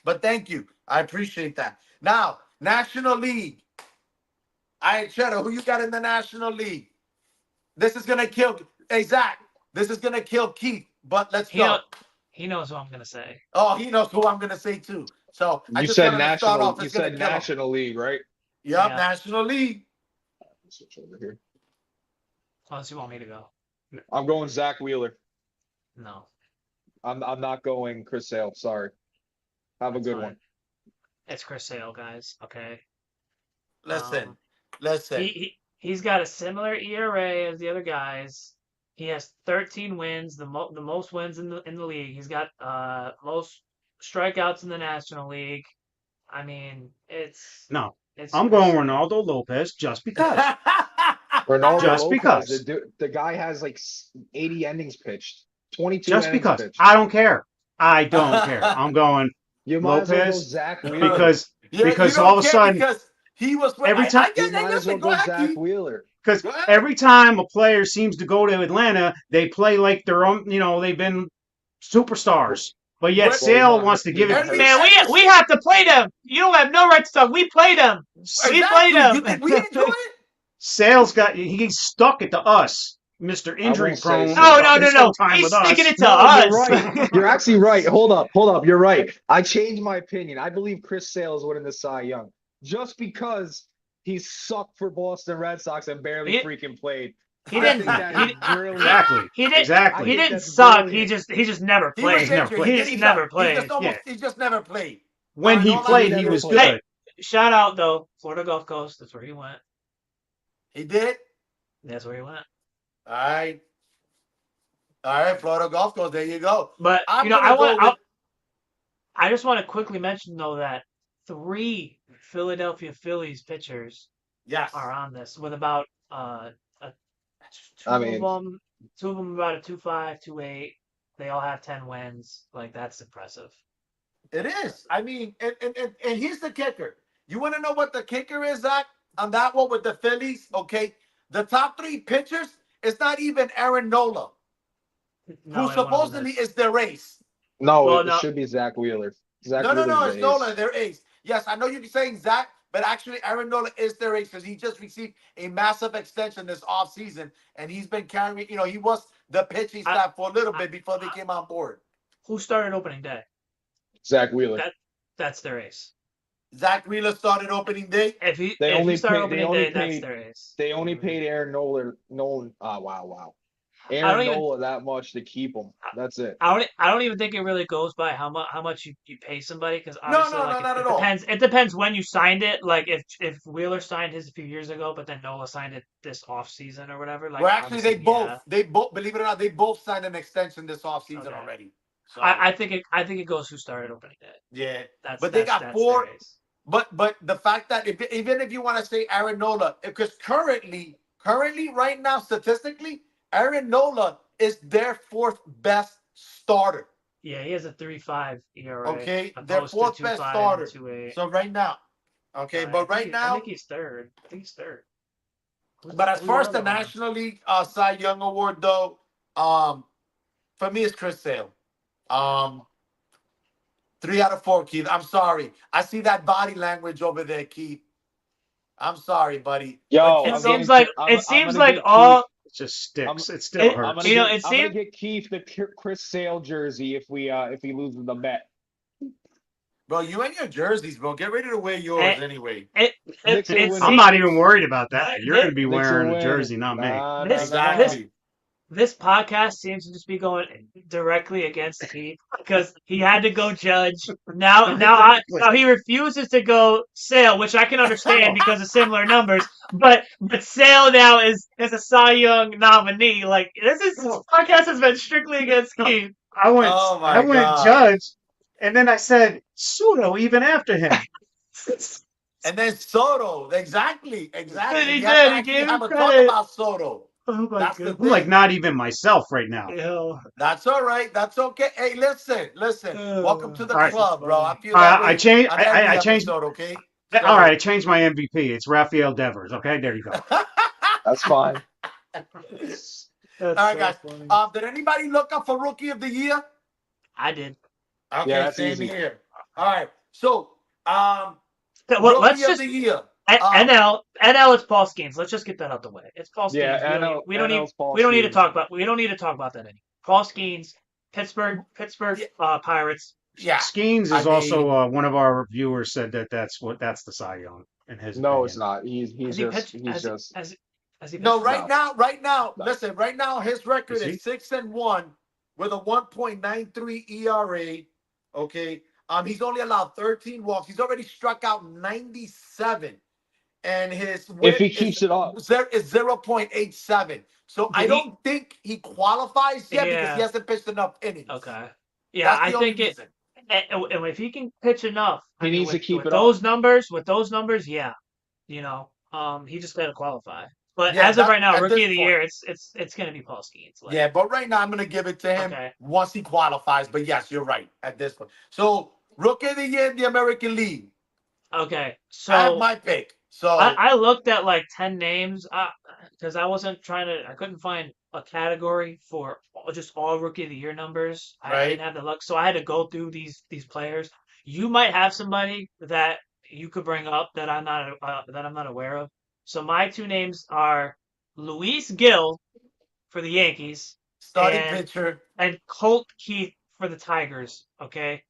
but thank you. I appreciate that. Now, National League. All right, Cheddar, who you got in the National League? This is gonna kill. Hey, Zach, this is gonna kill Keith. But let's go. He knows what I'm gonna say. Oh, he knows who I'm gonna say too. So you said national. You said National League, right? Yep, yeah. National League. Switch over here. Unless you want me to go. I'm going Zach Wheeler. No. I'm not going Chris Sale. Sorry. Have a good one. It's Chris Sale, guys. Okay. Listen. He's got a similar ERA as the other guys. He has 13 wins, the most wins in the league. He's got most strikeouts in the National League. I mean, I'm going Ronaldo Lopez just because. Ronaldo just Lopez, because the guy has like 80 innings pitched, 22 just innings because pitched. I don't care. I'm going you might Lopez as well go Zach Wheeler. because all of a sudden he was every time you might as well go Zach Wheeler. Because every time a player seems to go to Atlanta, they play like their own. They've been superstars. But yet Sale wants to give it. Man, we have to play them. You don't have no right to talk. We played them. We played them. You think we enjoy it? Sale's he's stuck it to us, Mr. Injury Prone. No. He's sticking it to us. You're right. You're actually right. Hold up. You're right. I changed my opinion. I believe Chris Sale is winning the Cy Young just because he sucked for Boston Red Sox and barely freaking played. He didn't. Exactly. He didn't suck. Brilliant. He just never played. He just never played. He just never played. When he played, he was good. Hey, shout out though, Florida Gulf Coast. That's where he went. He did? That's where he went. All right, Florida Gulf Coast. There you go. But I just want to quickly mention though that 3 Philadelphia Phillies pitchers are on this with about two of them about a 2.5, 2.8. They all have 10 wins. Like that's impressive. It is. I mean, and here's the kicker. You want to know what the kicker is, Zach? On that one with the Phillies, okay? The top 3 pitchers is not even Aaron Nola, who supposedly is their ace. No, it should be Zach Wheeler. No, it's Nola, their ace. Yes, I know you're saying Zach, but actually Aaron Nola is their ace because he just received a massive extension this offseason, and he's been carrying, he was the pitching staff for a little bit before they came on board. Who started opening day? Zach Wheeler. That's their ace. Zach Wheeler started opening day. If he started opening day, that's their ace. They only paid Aaron Nolan. Wow. I don't Aaron even Nola that much to keep him. That's it. I don't even think it really goes by how much you pay somebody because No, obviously no, no, like not at it all. depends when you signed it. Like if Wheeler signed his a few years ago, but then Nola signed it this off season or whatever. Like Well, actually, obviously, yeah, they both, believe it or not, they both signed an extension this offseason okay. already. So I think it goes who started opening day. yeah, That's but they got that's their four. ace. But the fact that even if you want to say Aaron Nola, because currently right now statistically, Aaron Nola is their fourth best starter. Yeah, he has a 3.5 ERA Okay, their opposed to fourth two best five and starter. 2.8. So right now, okay, but right I now, think he's third. I think he's third. but as Who's the far as the other one? National League Cy Young Award though, for me it's Chris Sale. Um, 3 out of 4, Keith. I'm sorry. I see that body language over there, Keith. I'm sorry, buddy. But Yo, It Keith, I'm seems getting. like I'm. I'm seems gonna like get Keith. all It just I'm. sticks. It still I'm hurts. gonna get. it I'm gonna seems get Keith the Chris Sale jersey if he loses the bet. bro, you and your jerseys, bro. Get ready to wear yours it anyway. it Knicks will it win. I'm seems not even worried about that. You're going this to be Knicks will wearing the win. jersey, not me. Nah, nah, this nah, nah. this Exactly. this podcast seems to just be going directly against Keith because he had to go Judge. Exactly. Now he refuses to go Sale, which I can understand because of similar numbers. But Sale now is a Cy Young nominee. Like this podcast has been strictly against No, Keith. Oh I my went god. Judge, and then I said Sudo even after him. And then Soto. Exactly. Exactly. He We have to did. He actually gave him have a talk credit. about Soto. Oh my That's the god. I'm like thing. not even myself right now. Ew. That's all right. That's okay. Hey, listen. Welcome to the All right, This is club, bro. I funny. feel that I way changed. on every I changed. episode, okay? All right, I So changed my MVP. It's Rafael Devers. Okay, there you go. That's fine. That's all right, so guys. funny. Did anybody look up for Rookie of the Year? I did. Okay, Yeah, that's same easy. here. All right. So, Well, Rookie let's of just the Year. NL. It's Paul Skeens. Let's just get that out the way. It's Paul Skeens. Yeah, We don't need NL's Paul we don't need to Skeens. talk about we don't need to talk about that anymore. Paul Skeens, Pittsburgh Pirates. Yeah. Skeens I is also mean- one of our viewers said that's the Cy Young in his No, opinion. it's not. He's Has he just. pitched? He's just. Has he No, pitched? right now, No. listen, right now his record Is he? is 6-1 with a 1.93 ERA. Okay. He's only allowed 13 walks. He's already struck out 97. And his If he whip keeps it up. is 0.87. So I Did he- don't think he qualifies yet because Yeah. he hasn't pitched enough innings. Okay. Yeah, That's I the only think it. reason. And if he can pitch enough, He needs to keep with it those up. numbers. With those numbers, yeah, he just got to qualify. But Yeah, as of right now, at Rookie this of the point. Year, it's gonna be Paul Skeens. Like, Yeah, but right now I'm gonna give it to him Okay. once he qualifies. But yes, you're right at this point. So Rookie of the Year in the American League. Okay, so I have my pick. So I looked at like 10 names because I couldn't find a category for just all Rookie of the Year numbers. I Right. didn't have the luck, so I had to go through these players. You might have somebody that you could bring up that I'm not aware of. So my two names are Luis Gil for the Yankees starting and pitcher. and Colt Keith for the Tigers. Okay,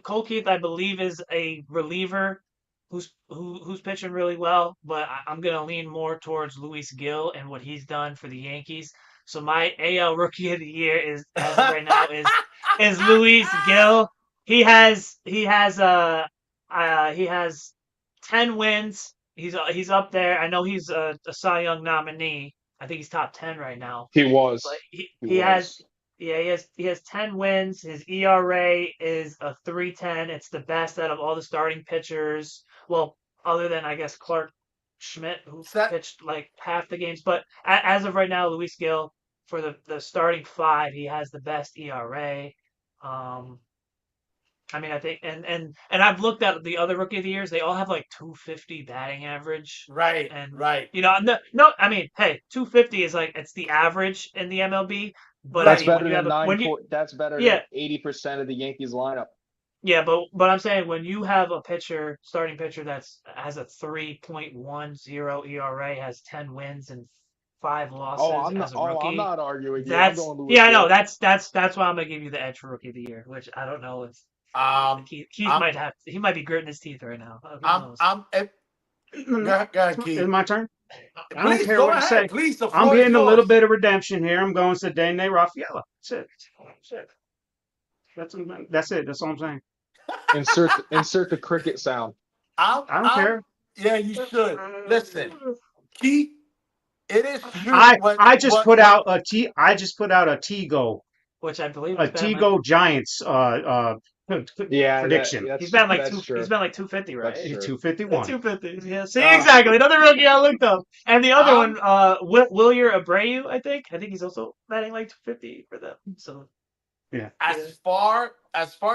Colt Keith, I believe, is a reliever who's pitching really well, but I'm gonna lean more towards Luis Gil and what he's done for the Yankees. So my AL Rookie of the Year is as of right now is Luis Gil. He has 10 wins. He's up there. I know he's a Cy Young nominee. I think he's top 10 right now. He was. But He he has was. he has 10 wins. His ERA is a 3.10. It's the best out of all the starting pitchers. Well, other than I guess Clark Schmidt, who Set- pitched like half the games. But as of right now, Luis Gil for the starting 5, he has the best ERA. I mean, I think, and I've looked at the other Rookie of the Years. They all have like 250 batting average. Right. And right. No. I mean, hey, 250 is like it's the average in the MLB. But That's I mean, better than when you That's better Yeah. than 80% of the Yankees lineup. yeah, but I'm saying when you have a starting pitcher has a 3.10 ERA, has 10 wins and 5 losses as a rookie. I'm not arguing. That's I'm going Luis I Gil. know that's why I'm gonna give you the edge for Rookie of the Year, which I don't know if Keith I'm- might be gritting his teeth right now. Who knows? Go ahead, Keith. Is it my turn? I don't Please care go what you say. ahead. Please, the I'm floor is getting a little yours. bit of redemption here. I'm going to Dene Rafaela. That's it. That's it. That's all I'm saying. Insert the cricket sound. I don't care. Yeah, you should. Listen, Keith, it is true I what, I just put what, out a T. I just put out a Tigo, which I believe a he's batting like Tigo Giants Yeah, prediction. he's batting like that's he's true. batting like 250, That's right? true. 251. 250. Yeah. See, uh, exactly. Another rookie I looked up, and the other I'm one, Willier Abreu, I think. I think he's also batting like 250 for them. So Yeah. yeah. as far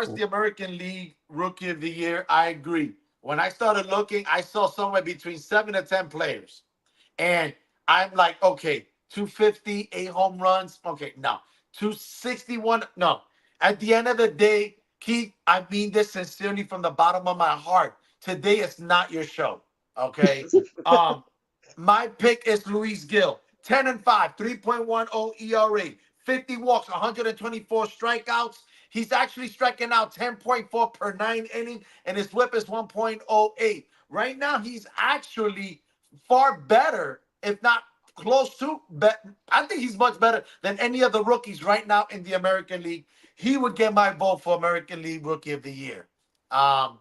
as the American League Rookie of the Year, I agree. When I started looking, I saw somewhere between 7 to 10 players. And I'm like, okay, 250, 8 home runs. Okay, no. 261. No. At the end of the day, Keith, I mean this sincerely from the bottom of my heart. Today is not your show. Okay. Um, my pick is Luis Gill. 10-5, 3.10 ERA, 50 walks, 124 strikeouts. He's actually striking out 10.4 per 9 inning, and his whip is 1.08. Right now, he's actually far better, if not close to. I think he's much better than any of the rookies right now in the American League. He would get my vote for American League Rookie of the Year. Um,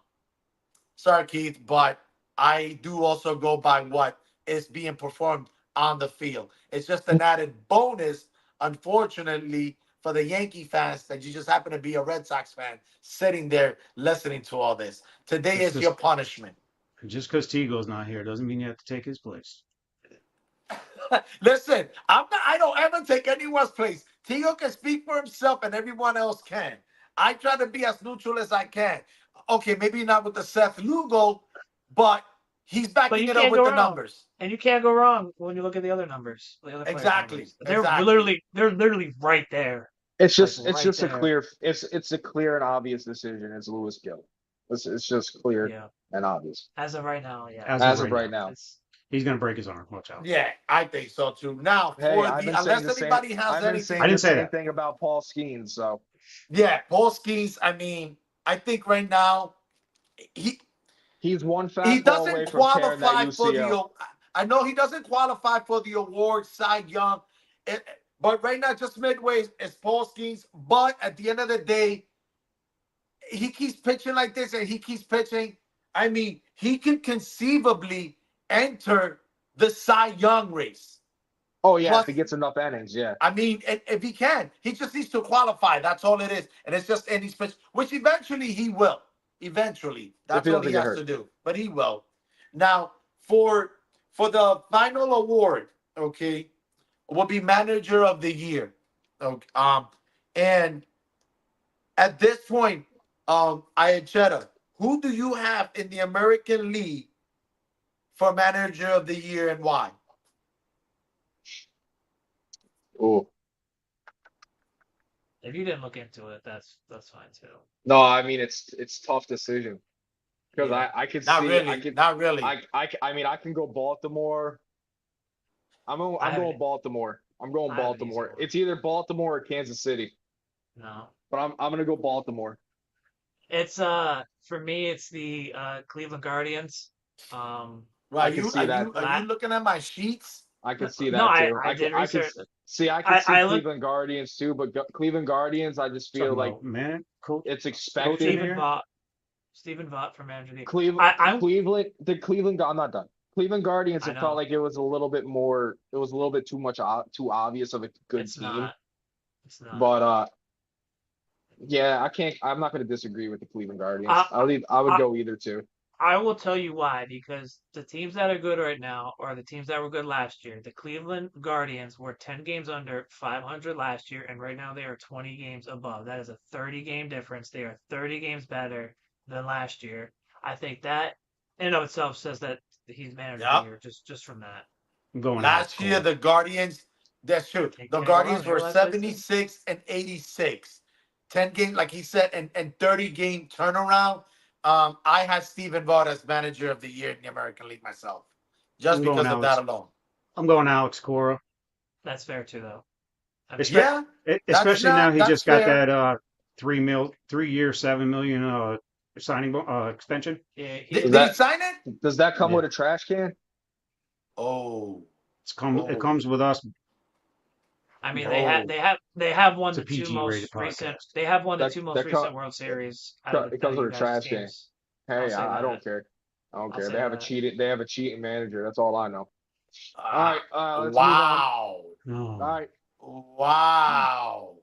Sorry, Keith, but I do also go by what is being performed on the field. It's just an added bonus, unfortunately, for the Yankee fans that you just happen to be a Red Sox fan sitting there listening to all this. Today Just is your because punishment. Tigo's not here doesn't mean you have to take his place. Listen, I don't ever take anyone's place. Tigo can speak for himself and everyone else can. I try to be as neutral as I can. Okay, maybe not with the Seth Lugo, but he's But backing you it up can't with go the wrong. numbers. And you can't go wrong when you look at the other numbers, the other players' Exactly. numbers. Exactly. They're literally right there. It's Like just right a there. clear it's a clear and obvious decision. It's Lewis Gill. It's just clear Yeah. and obvious As of right now, yeah. As as of of right right now, now. It's he's gonna break his arm. Watch out. Yeah, I think so too. Now, Hey, for I've the been saying unless the same. anybody has I've been anything, saying I the didn't say same that. thing about Paul Skeens. So yeah, Paul Skeens. I mean, I think right now he he's one he fastball doesn't away from tearing that qualify for UCL. the. I know he doesn't qualify for the award, Cy Young, but right now just midway is Paul Skeens. But at the end of the day, he keeps pitching like this, and he keeps pitching. I mean, he can conceivably enter the Cy Young race. Oh yeah, if Plus, he gets enough innings, yeah. I mean, if he can, he just needs to qualify. That's all it is, and it's just any pitch, which eventually he will. Eventually, If that's he all doesn't he get has hurt. to do. But he will. Now, for the final award, okay, will be Manager of the Year. Okay, and at this point, Ayacheta, who do you have in the American League for Manager of the Year and why? Oh if you didn't look into it, that's fine too. no, I mean it's tough decision because Yeah. I could Not see really. Not really. I mean I can go Baltimore. I I'm haven't going Baltimore. I'm going I have an easy Baltimore. one. It's either Baltimore or Kansas City, No. but I'm gonna go Baltimore. It's for me it's the Cleveland Guardians. Right? I can see that. Are you looking at my sheets? I can see no, that too. I did I can research. see. I can see I looked Cleveland Guardians too, but Cleveland Guardians, I just feel Talking like about man, coach. it's Coaching expected. here? Stephen Vaught for manager of the year. I'm Cleveland. I'm not done. Cleveland Guardians. I It felt know like it was a little bit more. It was a little bit too much, too obvious of a good it's team. not. It's not. But yeah, I can't. I'm not going to disagree with the Cleveland Guardians. I, I would I go either two. I will tell you why, because the teams that are good right now are the teams that were good last year. The Cleveland Guardians were 10 games under 500 last year, and right now they are 20 games above. That is a 30-game difference. They are 30 games better than last year. I think that in and of itself says that he's manager of the year just from that. I'm going Last year, the Guardians, that's true. Can't The go Guardians wrong. were Last place, too. 76 and 86. 10 games, like he said, and 30-game turnaround. I had Stephen Vaught as Manager of the Year in the American League myself, just I'm going because of that Alex. alone. I'm going Alex Cora. That's fair too, though. I mean, Yeah, Especially now he that's just got fair. that 3-year, $7 million signing extension. yeah, Did Does he that sign it? does that come Yeah. with a trash can? Oh, It oh, comes with us. I mean, oh. they have won It's a the two PG rated most recent. podcast. They have won the That two most that cut recent World it, Series it out comes of with you a guys' trash can. teams. I'll Hey, say I that. don't care. I don't I'll care. say that. They have a cheating manager. That's all I know. All right, Ah, let's move on. wow. All No. right. Wow.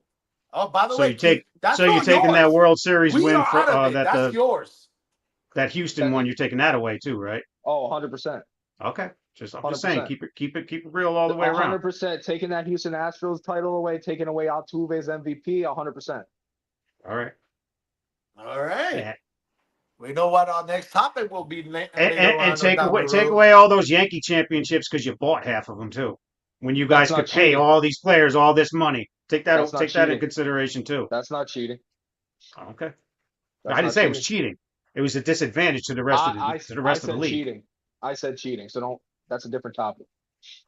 Oh, by the So way, you take Keith, that's you're all taking that yours. World Series We win are for out of it. that That's yours. Houston That one. You're taking that away too, right? oh, 100%. Okay. I'm just saying, 100%. keep it real all the way around. 100% taking that Houston Astros title away, taking away Altuve's MVP, 100%. All right. All right. And, We know what our next topic will be later and on or down the take road. away all those Yankee championships because you bought half of them too. When you That's guys not could pay cheating. all these players all this money, That's not take that in cheating. consideration too. That's not cheating. Okay. That's I didn't not say it was cheating. cheating. It was a disadvantage to the rest of the I rest of the said league. cheating. I said cheating. So don't. That's a different topic.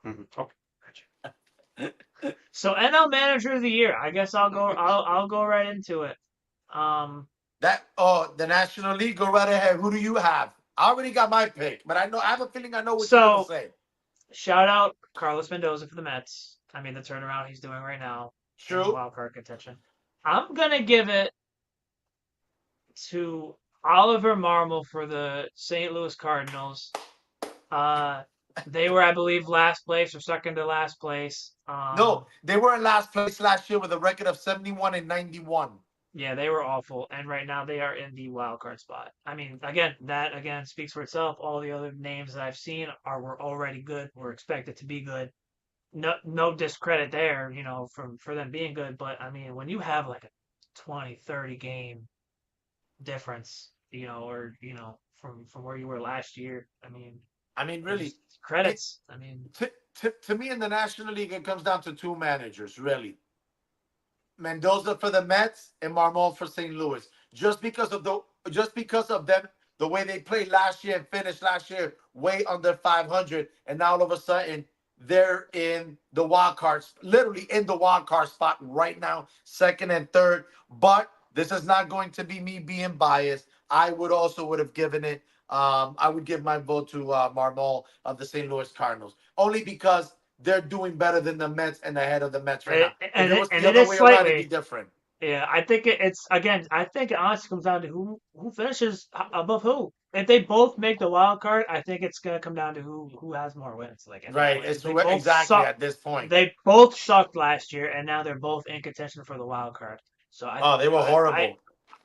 Okay. So NL Manager of the Year. I guess I'll go right into it. The National League, go right ahead. Who do you have? I already got my pick, but I have a feeling I know what you're gonna So say. shout out Carlos Mendoza for the Mets. I mean, the turnaround he's doing right now in True. wild card contention. I'm gonna give it to Oliver Marmol for the St. Louis Cardinals. They were, I believe, last place or second to last place. No, they were in last place last year with a record of 71 and 91. Yeah, they were awful, and right now they are in the wild card spot. I mean, again, that again speaks for itself. All the other names that I've seen were already good, were expected to be good. No discredit there, for them being good. But I mean, when you have like a 20, 30 game difference, or from where you were last year, I mean, really, just credits. I mean, to me in the National League, it comes down to two managers, really. Mendoza for the Mets and Marmol for St. Louis. Just because of them, the way they played last year and finished last year way under 500, and now all of a sudden they're in the wild cards, literally in the wild card spot right now, second and third. But this is not going to be me being biased. I would have given it. I would give my vote to Marmol of the St. Louis Cardinals, only because they're doing better than the Mets and ahead of the Mets right now. If it was and the it other is way around, it'd be slightly. different. Yeah, I think it's again. I think it honestly comes down to who finishes above who. If they both make the wild card, I think it's gonna come down to who has more wins. Like at that Right. point, 'cause It's they both exactly suck. at this point. They both sucked last year, and now they're both in contention for the wild card. So Oh, they were horrible.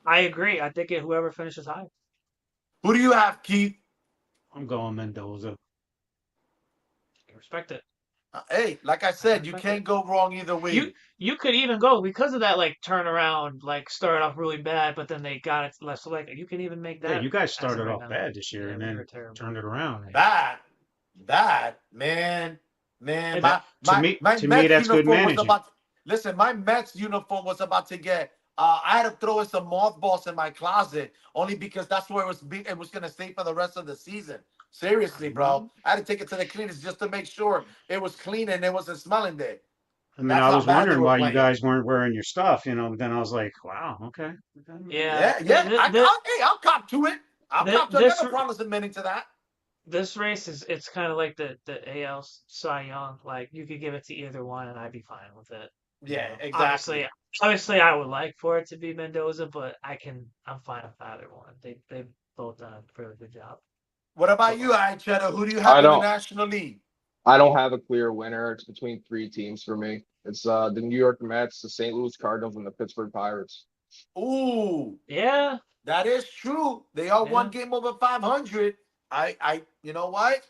I agree. I think whoever finishes high. Who do you have, Keith? I'm going Mendoza. Respect it. Hey, like I said, you can't go wrong either way. You could even go because of that like turnaround, like started off really bad, but then they got it less. So like you can even make that. Yeah, you guys as of started right off now. bad this year Yeah, and we then were terrible. turned it around. That man. And My me, Mets that's good uniform was managing. about. Listen, my Mets uniform was about to get. I had to throw in some mothballs in my closet only because that's where it was gonna stay for the rest of the season. Seriously, bro. I had to take it to the cleaners just to make sure it was clean and it wasn't smelling there. I mean, That's I how was bad they wondering were why you playing. guys weren't wearing your stuff, but then I was like, wow, okay. yeah, I'll cop to it. I got no problems admitting to that. this race it's kind of like the AL Cy Young. Like you could give it to either one, and I'd be fine with it. Yeah, exactly. Obviously, I would like for it to be Mendoza, but I'm fine with either one. They've both done a really good job. What about you, Cheddar? Who do you have in the National League? I don't have a clear winner. It's between three teams for me. It's the New York Mets, the St. Louis Cardinals, and the Pittsburgh Pirates. Ooh, Yeah, that is true. They are Yeah. one game over 500. You know what?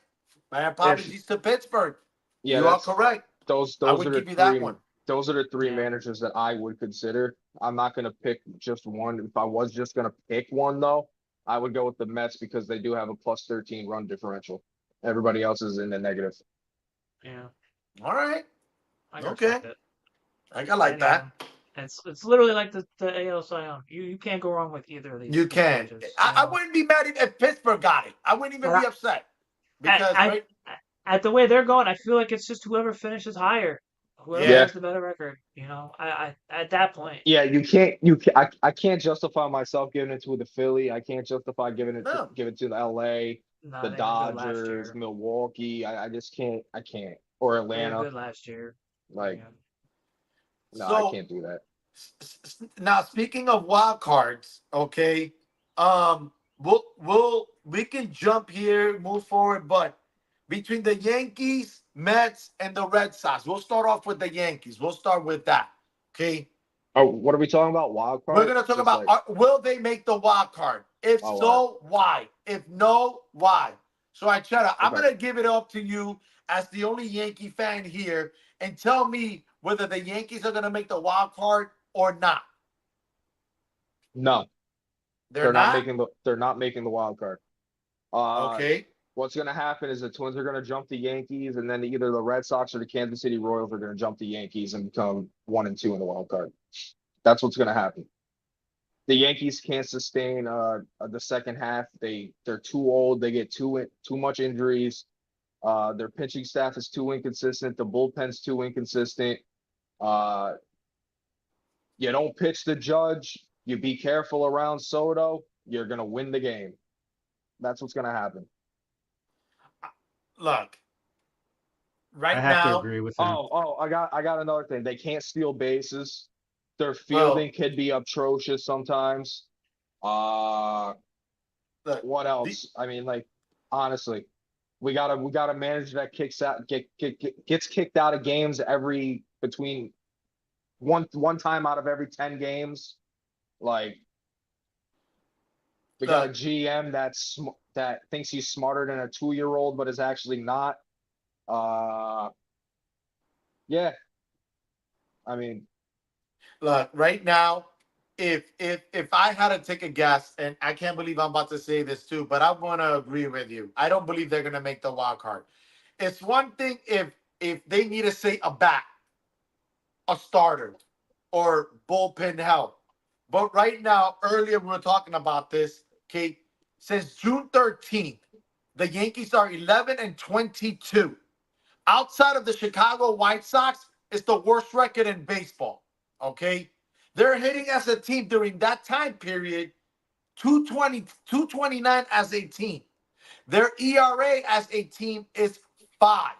My apologies to Pittsburgh. Yeah, you are correct. Those I are would the give you that three. one. Those are the three Yeah. managers that I would consider. I'm not going to pick just one. If I was just going to pick one, though, I would go with the Mets because they do have a plus 13 run differential. Everybody else is in the negative. yeah. All right. I can Okay. respect it. I like that. It's literally like the AL Cy Young. You can't go wrong with either of these. You can. managers, I wouldn't be mad if Pittsburgh got it. I wouldn't even But be upset. Because, right? At the way they're going, I feel like it's just whoever finishes higher, whoever Yeah. has the better record. I at that point. Yeah, I can't justify myself giving it to the Philly. I can't justify giving it No. to give it to the LA. No, The they were good last Dodgers, year. Milwaukee. I just can't. I can't. Or They were Atlanta. good last year. Like, Yeah. no, I So can't do that. now speaking of wild cards, okay, we can jump here, move forward, but between the Yankees, Mets, and the Red Sox, we'll start off with the Yankees. We'll start with that. Okay, Oh, what are we talking about? Wild we're card? gonna talk Just about like, will they make the wild card? If oh, all right. so, why? If no, why? So I try to. I'm Okay. gonna give it up to you as the only Yankee fan here, and tell me whether the Yankees are gonna make the wild card or not. No, They're not. they're not making the wild card. Uh, Okay. what's gonna happen is the Twins are gonna jump the Yankees, and then either the Red Sox or the Kansas City Royals are gonna jump the Yankees and become 1 and 2 in the wild card. That's what's gonna happen. The Yankees can't sustain the second half. They're too old. They get too much injuries. Their pitching staff is too inconsistent. The bullpen's too inconsistent. Uh, you don't pitch the Judge. You be careful around Soto. You're gonna win the game. That's what's gonna happen. Look, I right have to now, agree with him. I got another thing. They can't steal bases. Their well, fielding could be atrocious sometimes. Uh, look, what the, else? I mean, like, honestly, we gotta manage that gets kicked out of games every between one time out of every 10 games. Like, we got a look, GM that thinks he's smarter than a 2-year-old, but is actually not. Uh, yeah. I mean, look, right now, if I had to take a guess, and I can't believe I'm about to say this too, but I want to agree with you. I don't believe they're gonna make the wild card. It's one thing if they need to say a bat, a starter, or bullpen help. But right now, earlier we were talking about this, Kate. Since June 13th, the Yankees are 11-22. Outside of the Chicago White Sox, it's the worst record in baseball. Okay. They're hitting as a team during that time period 220, 229 as a team. Their ERA as a team is 5.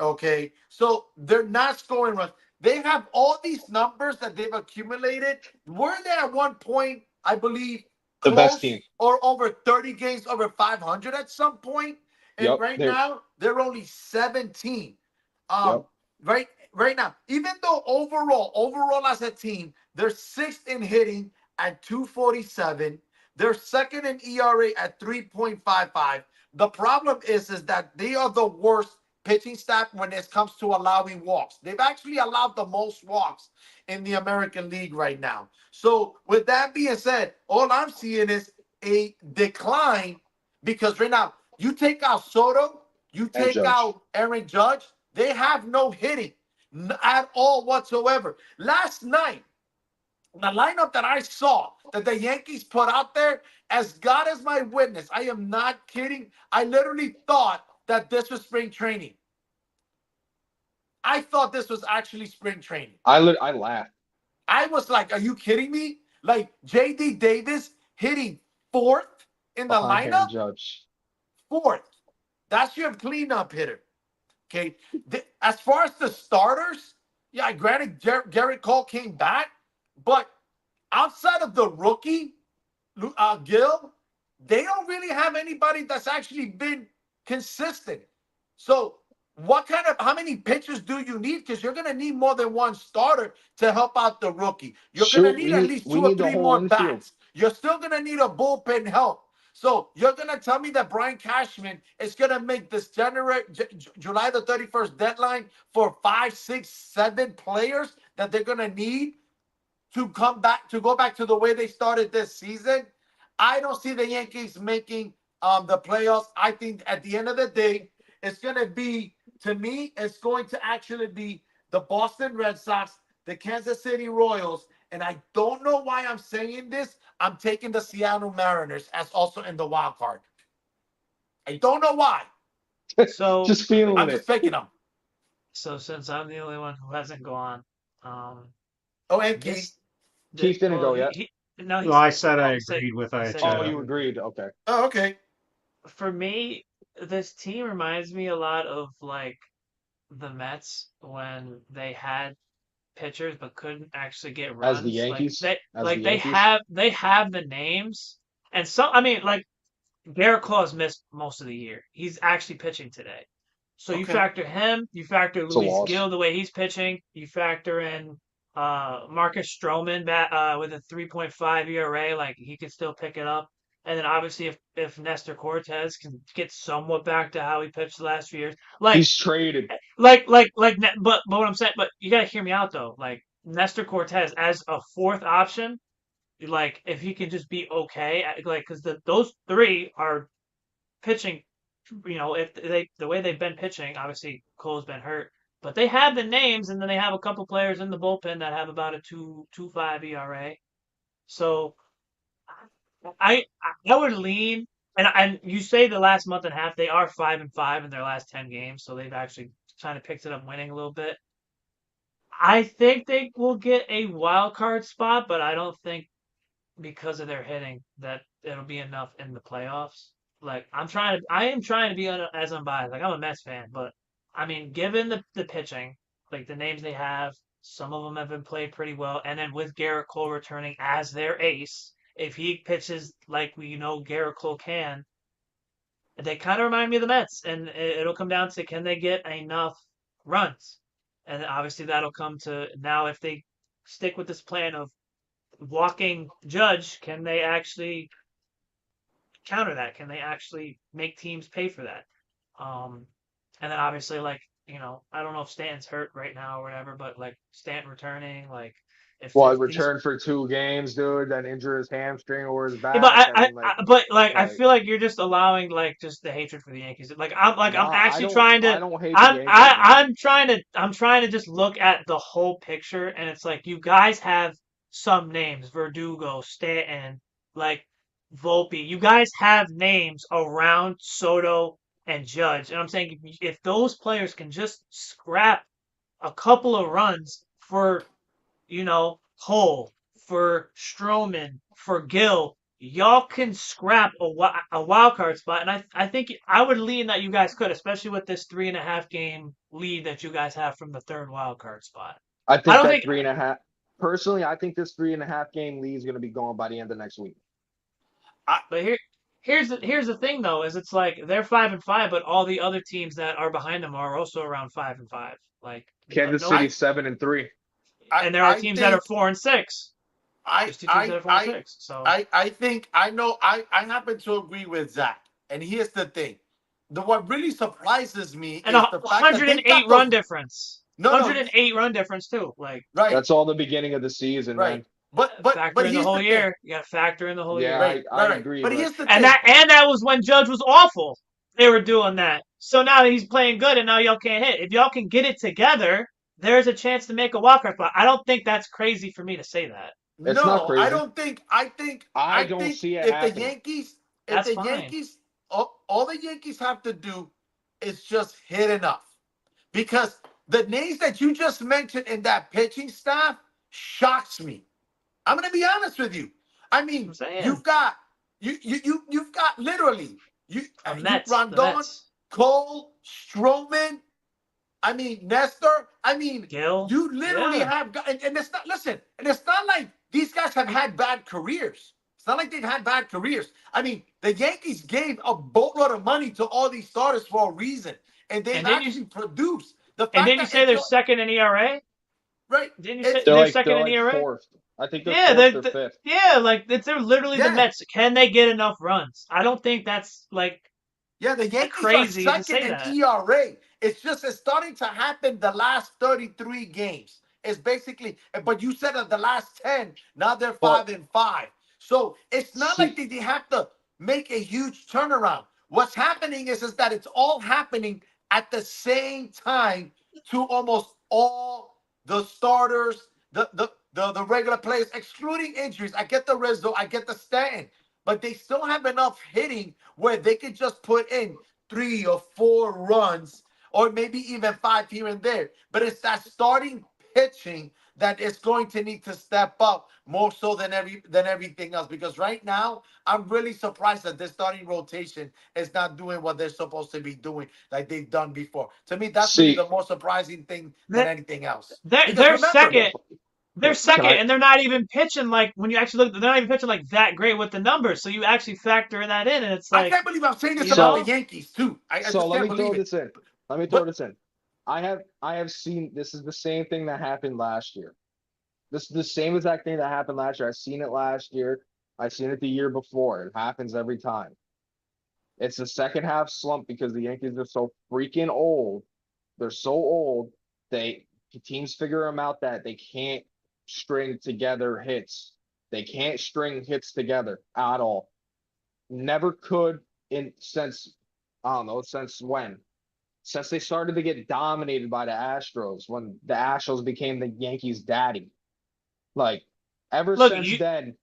Okay. So they're not scoring runs. They have all these numbers that they've accumulated. Were they at one point, I believe, the best team. close or over 30 games over 500 at some point? And Yep. right now, they're only 17. Um, Yep. right now, even though overall as a team, they're sixth in hitting at 247. They're second in ERA at 3.55. The problem is that they are the worst pitching staff when it comes to allowing walks. They've actually allowed the most walks in the American League right now. So with that being said, all I'm seeing is a decline because right now you take out Soto, you And take Judge. out Aaron Judge, they have no hitting at all whatsoever. Last night, the lineup that I saw that the Yankees put out there, as God is my witness, I am not kidding. I literally thought that this was spring training. I thought this was actually spring training. I laughed I was like, are you kidding me? Like J.D. Davis hitting 4th in the behind Aaron lineup? Judge. 4th. That's your cleanup hitter. Okay. As far as the starters, yeah, granted, Garrett Cole came back, but outside of the rookie, Gil, they don't really have anybody that's actually been consistent. So, how many pitchers do you need? Because you're going to need more than one starter to help out the rookie. You're going to need at least we 2 or need the 3 whole more infield. bats. You're still going to need a bullpen help. So you're going to tell me that Brian Cashman is going to make this July the 31st deadline for 5, 6, 7 players that they're going to need to go back to the way they started this season? I don't see the Yankees making the playoffs. I think at the end of the day, it's going to be, to me, it's going to actually be the Boston Red Sox, the Kansas City Royals, and I don't know why I'm saying this. I'm taking the Seattle Mariners as also in the wild card. I don't know why. So Just feeling I'm it. just picking them. so since I'm the only one who hasn't gone, Oh, and Keith. Keith didn't go yet. No, Well, I said I he said agreed with he said Oh, Ayacheta. he you agreed. Okay. Oh, okay. for me, this team reminds me a lot of like the Mets when they had pitchers but couldn't actually get As the runs. Like Yankees, they as the like they Yankees. have they have the names and some I mean like Garrett Claus missed most of the year. He's actually pitching today. So you Okay. factor him, you factor It's a Luis loss. Gil the way he's pitching, you factor in Marcus Stroman with a 3.5 ERA, like he could still pick it up. And then obviously if Nestor Cortez can get somewhat back to how he pitched the last few years, like He's traded. but what I'm saying, but you gotta hear me out though. Like Nestor Cortez as a fourth option, like if he can just be okay, like because those three are pitching, if they the way they've been pitching, obviously Cole's been hurt, but they have the names, and then they have a couple players in the bullpen that have about a 2.25 ERA. So I would lean, and you say the last month and a half they are 5-5 in their last 10 games, so they've actually kind of picked it up, winning a little bit. I think they will get a wild card spot, but I don't think because of their hitting that it'll be enough in the playoffs. Like I am trying to be as unbiased. Like I'm a Mets fan, but I mean, given the pitching, like the names they have, some of them have been played pretty well, and then with Garrett Cole returning as their ace, if he pitches like we know Garrett Cole can, they kind of remind me of the Mets, and it'll come down to can they get enough runs, and obviously that'll come to now if they stick with this plan of walking Judge, can they actually counter that? Can they actually make teams pay for that? Um, and then obviously, like, I don't know if Stanton's hurt right now or whatever, but like Stanton returning, like, Well, he if these, returned for 2 games, dude, then injure his hamstring or his yeah, but back. I mean, but like, I like, feel like you're just allowing like just the hatred for the Yankees. I'm nah, actually trying to, I don't hate the Yankees, man. I'm trying to just look at the whole picture, and it's like you guys have some names, Verdugo, Stanton, like Volpe. You guys have names around Soto and Judge, and I'm saying if those players can just scrap a couple of runs for Cole, for Stroman, for Gill, y'all can scrap a wild card spot, and I think I would lean that you guys could, especially with this 3.5 game lead that you guys have from the third wild card spot. I I think don't that think, 3.5. Personally, I think this 3.5 game lead is going to be gone by the end of next week. but here's the thing though, is it's like they're 5-5, but all the other teams that are behind them are also around 5-5. Like Kansas no, City 7-3. I and there are I teams that are think 4-6. I There's two teams that are four and I six. So I think I know I happen to agree with Zach. And here's the thing. What really surprises me and a is the fact that they've 108 got run those difference. no 108 run difference too. Like right, That's all the beginning of the season, right. man. factor But in the here's whole the thing. year. You got to factor in the whole Yeah, year. I Right. agree, But but here's the And thing. that was when Judge was awful. They were doing that. So now he's playing good, and now y'all can't hit. If y'all can get it together, there's a chance to make a walk spot. I don't think that's crazy for me to say that. it's not No, I crazy. don't think I I don't think see it happening. if That's the fine. Yankees all the Yankees have to do is just hit enough. Because the names that you just mentioned in that pitching staff shocks me. I'm gonna be honest with you. I I'm mean, saying you've got literally you The Rondon, Mets, Cole, Stroman. I mean Nestor. I mean, Gill, you literally yeah. have got, and it's not listen, and it's not like these guys have had bad careers. It's not like they've had bad careers. I mean, the Yankees gave a boatload of money to all these starters for a reason, and they've And didn't you actually produced. The and fact didn't you that say it's they're your second in ERA? right, Didn't you say it's they're They're second in like ERA? fourth. I think they're Yeah, fourth or fifth. like they're literally the yeah. Mets. Can they get enough runs? I don't think that's like Yeah, the Yankees are crazy to second say in that. ERA. It's starting to happen the last 33 games. It's basically, but you said that the last 10, now they're But 5-5. So it's not like see, they have to make a huge turnaround. What's happening is that it's all happening at the same time to almost all the starters, the regular players, excluding injuries. I get the Rizzo, I get the Stanton, but they still have enough hitting where they could just put in 3 or 4 runs, or maybe even 5 here and there. But it's that starting pitching that is going to need to step up more so than everything else. Because right now, I'm really surprised that this starting rotation is not doing what they're supposed to be doing, like they've done before. To me, that's really See, the more surprising thing than anything else. They're Because they're remember, second. They're can second, I? and they're not even pitching like when you actually look. They're not even pitching like that great with the numbers. So you actually factor that in, and it's I like, can't believe I'm saying this you about the know, So Yankees too. I so just let can't me throw believe it. this in. Let me throw But this in. I have seen this is the same thing that happened last year. This is the same exact thing that happened last year. I've seen it last year. I've seen it the year before. It happens every time. It's the second half slump because the Yankees are so freaking old. They're so old. They teams figure them out that they can't string together hits. They can't string hits together at all. Never could in since I don't know since when since they started to get dominated by the Astros when the Astros became the Yankees' daddy. Like ever look, since then,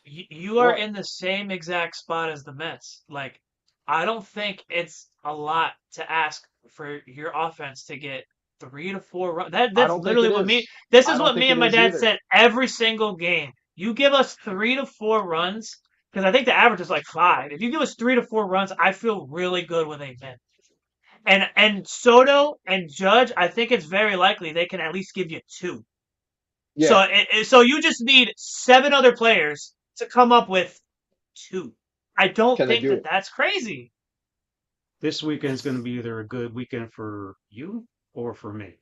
you are what? in the same exact spot as the Mets. Like, I don't think it's a lot to ask for your offense to get 3 to 4 runs. I That's don't think literally it what me. is. This I is don't what think me it and my is dad either. said every single game. You give us 3 to 4 runs, because I think the average is like 5. If you give us 3 to 4 runs, I feel really good with a win. And Soto and Judge, I think it's very likely they can at least give you 2. Yeah, So so you just need 7 other players to come up with 2. I don't can they think do that it? that's crazy. This weekend's going to it's be either a good weekend for you or for me,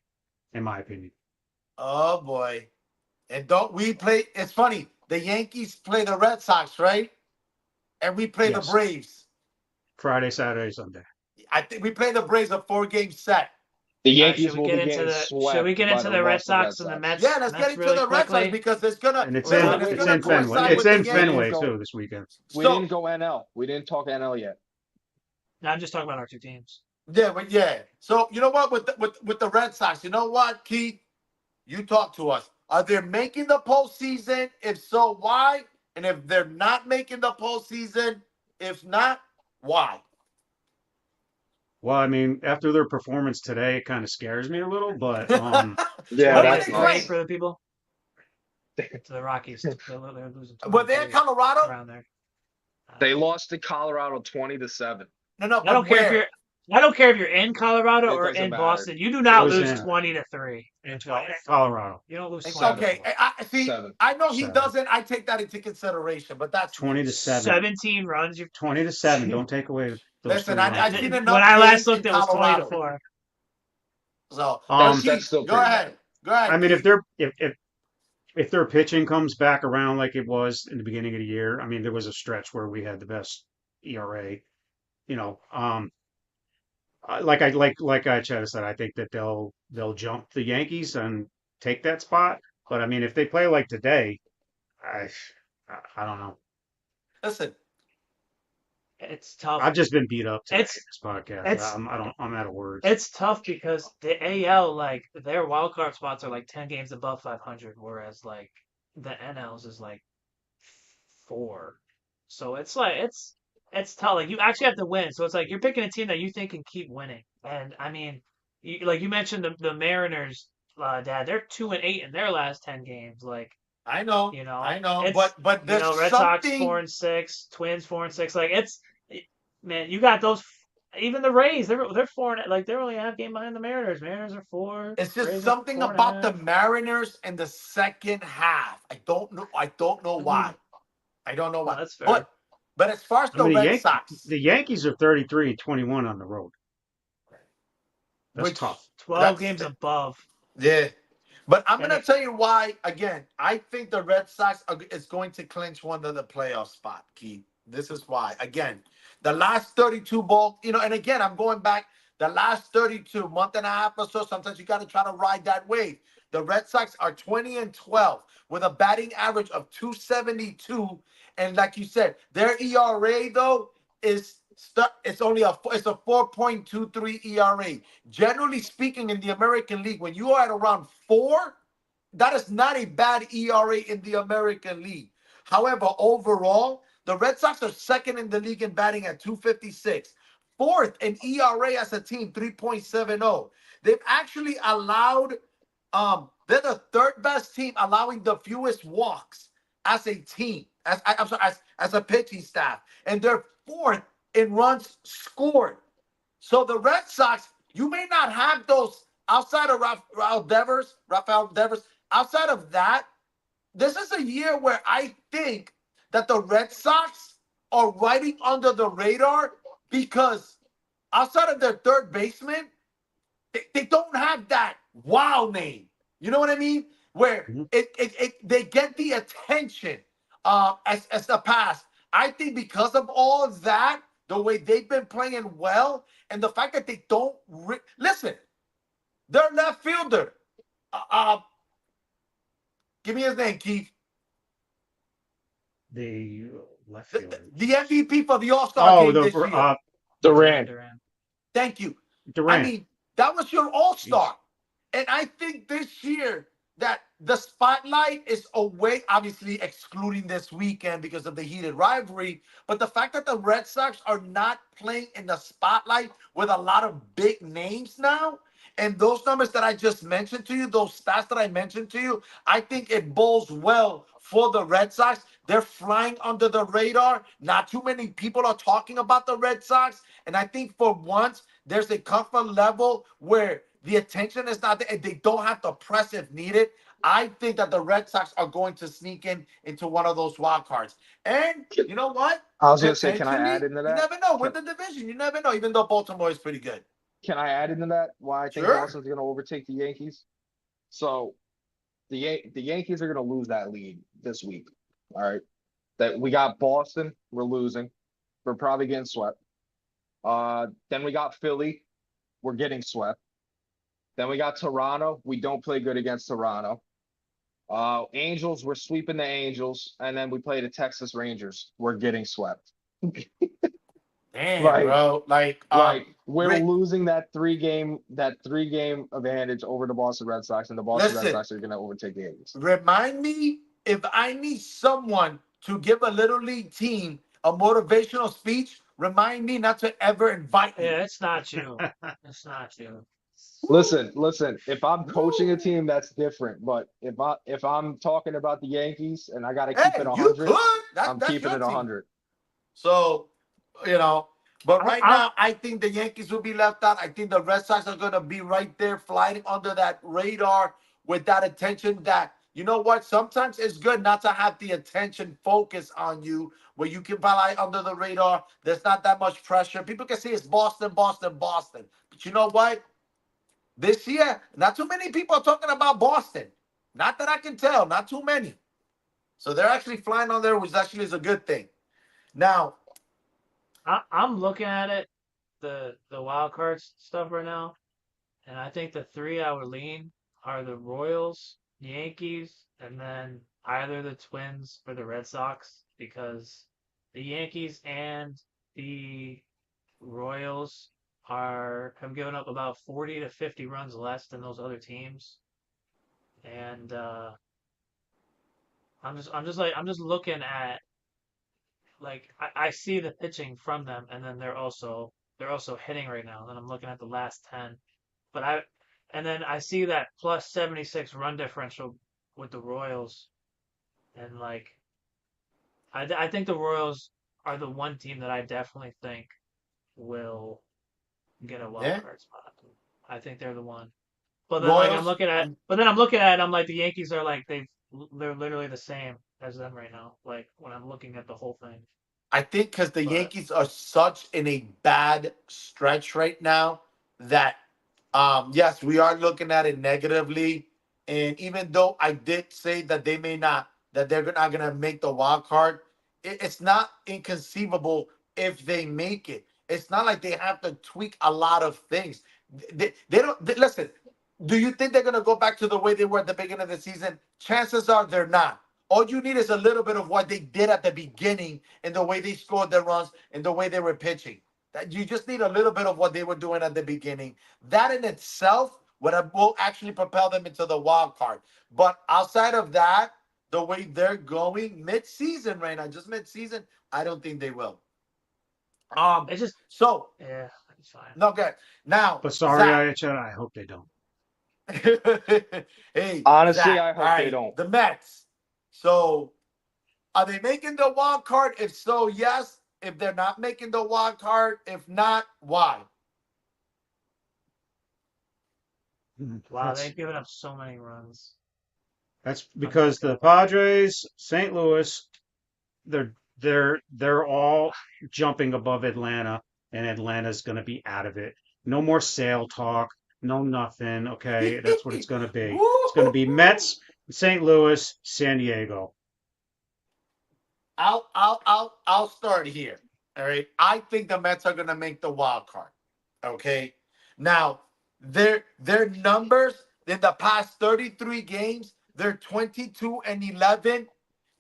in my opinion. oh boy. And don't we play? It's funny. The Yankees play the Red Sox, right? And we play the Yes, Braves. Friday, Saturday, Sunday. I think we play the Braves a 4 game set. The All right, should Yankees we will be get into getting the should we swept get by into the the Red Boston Red Sox and the Sox. Yeah, Mets let's get Mets into really the Red Sox quickly? because it's gonna And it's Wait, in wait, listen. It's wait, it's gonna in wait, wait. Fenway. coincide It's with the in We didn't Fenway Yankees. go. too this weekend. We didn't So go NL. We didn't talk NL yet. I'm just talking about our 2 teams. yeah, but yeah. So you know what with the Red Sox, you know what, Keith? You talk to us. Are they making the postseason? If so, why? And if they're not making the postseason, if not, why? Well, I mean, after their performance today, it kind of scares me a little, but Yeah, What 20 are to that's they 3 playing? nuts. for the people to the Rockies. They're losing Were 20 to they in 3 Colorado? around there. They Uh, lost to Colorado 20-7. No, no, I but don't care if where? you're I don't care if you're in Colorado It or doesn't in matter. Boston. You do it not It was doesn't lose in matter. 20 to 3 in Colorado. You don't lose 20 to Seven. Okay, 4. I see. 7. I know he 7. doesn't. I take that into consideration, but that's me. 20-7. 17 runs. You 20-7. Don't take away those Listen, three runs I've from seen me. when enough I last games looked, in it was 20 to Colorado. 4. So, but Um, That's Keith, still go pretty bad. ahead. Go ahead, I mean, Keith. if their pitching comes back around like it was in the beginning of the year, I mean, there was a stretch where we had the best ERA. You know, like I Chad said, I think that they'll jump the Yankees and take that spot. But I mean, if they play like today, I I don't know. Listen, It's tough. I've just been beat up today in It's this podcast. it's I'm out of words. it's tough because the AL, like, their wild card spots are like 10 games above 500, whereas like the NL's is like 4. So it's like it's tough. Like, you actually have to win. So it's like you're picking a team that you think can keep winning. And I mean, like you mentioned the Mariners, Dad, they're 2-8 in their last 10 games. Like, I know, it's but there's Red Sox four something. and six, Twins 4-6. Like, man, you got those. Even the Rays, they're 4 like they're only a half game behind the Mariners. Mariners are 4, It's just Rays are something four and a about the half. Mariners in the second half. I don't know. I don't know why. I don't know No, why. that's fair. But as far as I the mean, Red Sox, the Yankees are 33-21 on the road. That's which tough. 12 that's games above, yeah. But I'm and gonna tell you why. Again, I think the Red Sox is going to clinch one of the playoff spot. Key. This is why. Again, the last 32 ball. And again, I'm going back. The last 32 month and a half or so. Sometimes you got to try to ride that wave. The Red Sox are 20-12 with a batting average of 272, and like you said, their ERA though is it's a 4.23 ERA. Generally speaking, in the American League, when you are at around 4, that is not a bad ERA in the American League. However, overall, the Red Sox are second in the league in batting at 256. Fourth in ERA as a team, 3.70. They've actually allowed they're the third best team, allowing the fewest walks as a team. I'm sorry, as a pitching staff, and they're fourth in runs scored. So the Red Sox, you may not have those outside of Rafael Devers. Outside of that, this is a year where I think that the Red Sox are riding under the radar because outside of their third baseman, they don't have that wow name. You know what I mean? Where Mhm. they get the attention as the past. I think because of all of that, the way they've been playing well, and the fact that they don't listen, their left fielder. Uh, uh, Give me his name, Keith. The left The, fielder. the MVP for the All Star Oh, game the this year. Durant. Duran. Thank you. I Durant. mean, that was your All Jeez. Star. And I think this year that the spotlight is away, obviously excluding this weekend because of the heated rivalry. But the fact that the Red Sox are not playing in the spotlight with a lot of big names now, and those numbers that I just mentioned to you, those stats that I mentioned to you, I think it bodes well for the Red Sox. They're flying under the radar. Not too many people are talking about the Red Sox. And I think for once, there's a comfort level where the attention is not there and they don't have to press if needed. I think that the Red Sox are going to sneak into one of those wild cards. And you know what? I was gonna say, can I Potentially, add into you that? never know. Win Can, the division. You never know, even though Baltimore is pretty good. can I add into that? Why I think Sure. Boston's gonna overtake the Yankees? So the Yankees are gonna lose that lead this week. All right. That we got Boston, we're losing. We're probably getting swept. Then we got Philly, we're getting swept. Then we got Toronto. We don't play good against Toronto. Angels, we're sweeping the Angels, and then we play the Texas Rangers. We're getting swept. Damn, Like, bro. we're Rick, losing that three game advantage over the Boston Red Sox, and the Boston Red listen. Sox are gonna overtake the Yankees. Remind me if I need someone to give a little league team a motivational speech. Remind me not to ever invite me. Yeah, it's not you. It's not you. Listen. If I'm coaching a Woo. team, that's different. But if I'm talking about the Yankees and I gotta keep it Hey, you 100, could. I'm That's keeping your it team. 100. So, you know, but I, right I, now, I think the Yankees will be left out. I think the Red Sox are going to be right there, flying under that radar with that attention. That, you know what? Sometimes it's good not to have the attention focus on you where you can fly under the radar. There's not that much pressure. People can say it's Boston, Boston, Boston. But you know what? This year, not too many people are talking about Boston. Not that I can tell, not too many. So they're actually flying on there, which actually is a good thing. Now, I'm looking at it, the wild cards stuff right now, and I think the three I would lean are the Royals, Yankees, and then either the Twins or the Red Sox because the Yankees and the Royals are have given up about 40 to 50 runs less than those other teams, and I'm just looking at like I see the pitching from them, and then they're also hitting right now. And I'm looking at the last 10, but and then I see that plus 76 run differential with the Royals, and like I think the Royals are the one team that I definitely think will get a wild yeah, card spot. I think they're the one. But then like Royals. I'm looking at it, I'm like the Yankees are like they're literally the same as them right now. Like when I'm looking at the whole thing. I think because the But Yankees are such in a bad stretch right now that yes, we are looking at it negatively. And even though I did say that they may not, that they're not gonna make the wild card, it's not inconceivable if they make it. It's not like they have to tweak a lot of things. They don't listen. Do you think they're gonna go back to the way they were at the beginning of the season? Chances are they're not. All you need is a little bit of what they did at the beginning and the way they scored their runs and the way they were pitching. That you just need a little bit of what they were doing at the beginning. That in itself will actually propel them into the wild card. But outside of that, the way they're going mid-season right now, just mid-season, I don't think they will. it's just So yeah, it's fine. no good. Now, But sorry, Zach, IHN, I hope they don't. Hey, Honestly, Zach. I All hope they right, don't. the Mets. So, are they making the wild card? If so, yes. If they're not making the wild card, if not, why? Wow, That's they've given up so many runs. that's I'm not because gonna the Padres, St. Louis, they're all jumping above Atlanta, and Atlanta's going to be out of it. No more sale talk, no nothing. Okay, that's what it's going to be. It's going to be Woo! Mets, St. Louis, San Diego. I'll start here. All right. I think the Mets are gonna make the wild card. Okay. Now, their numbers in the past 33 games, they're 22-11.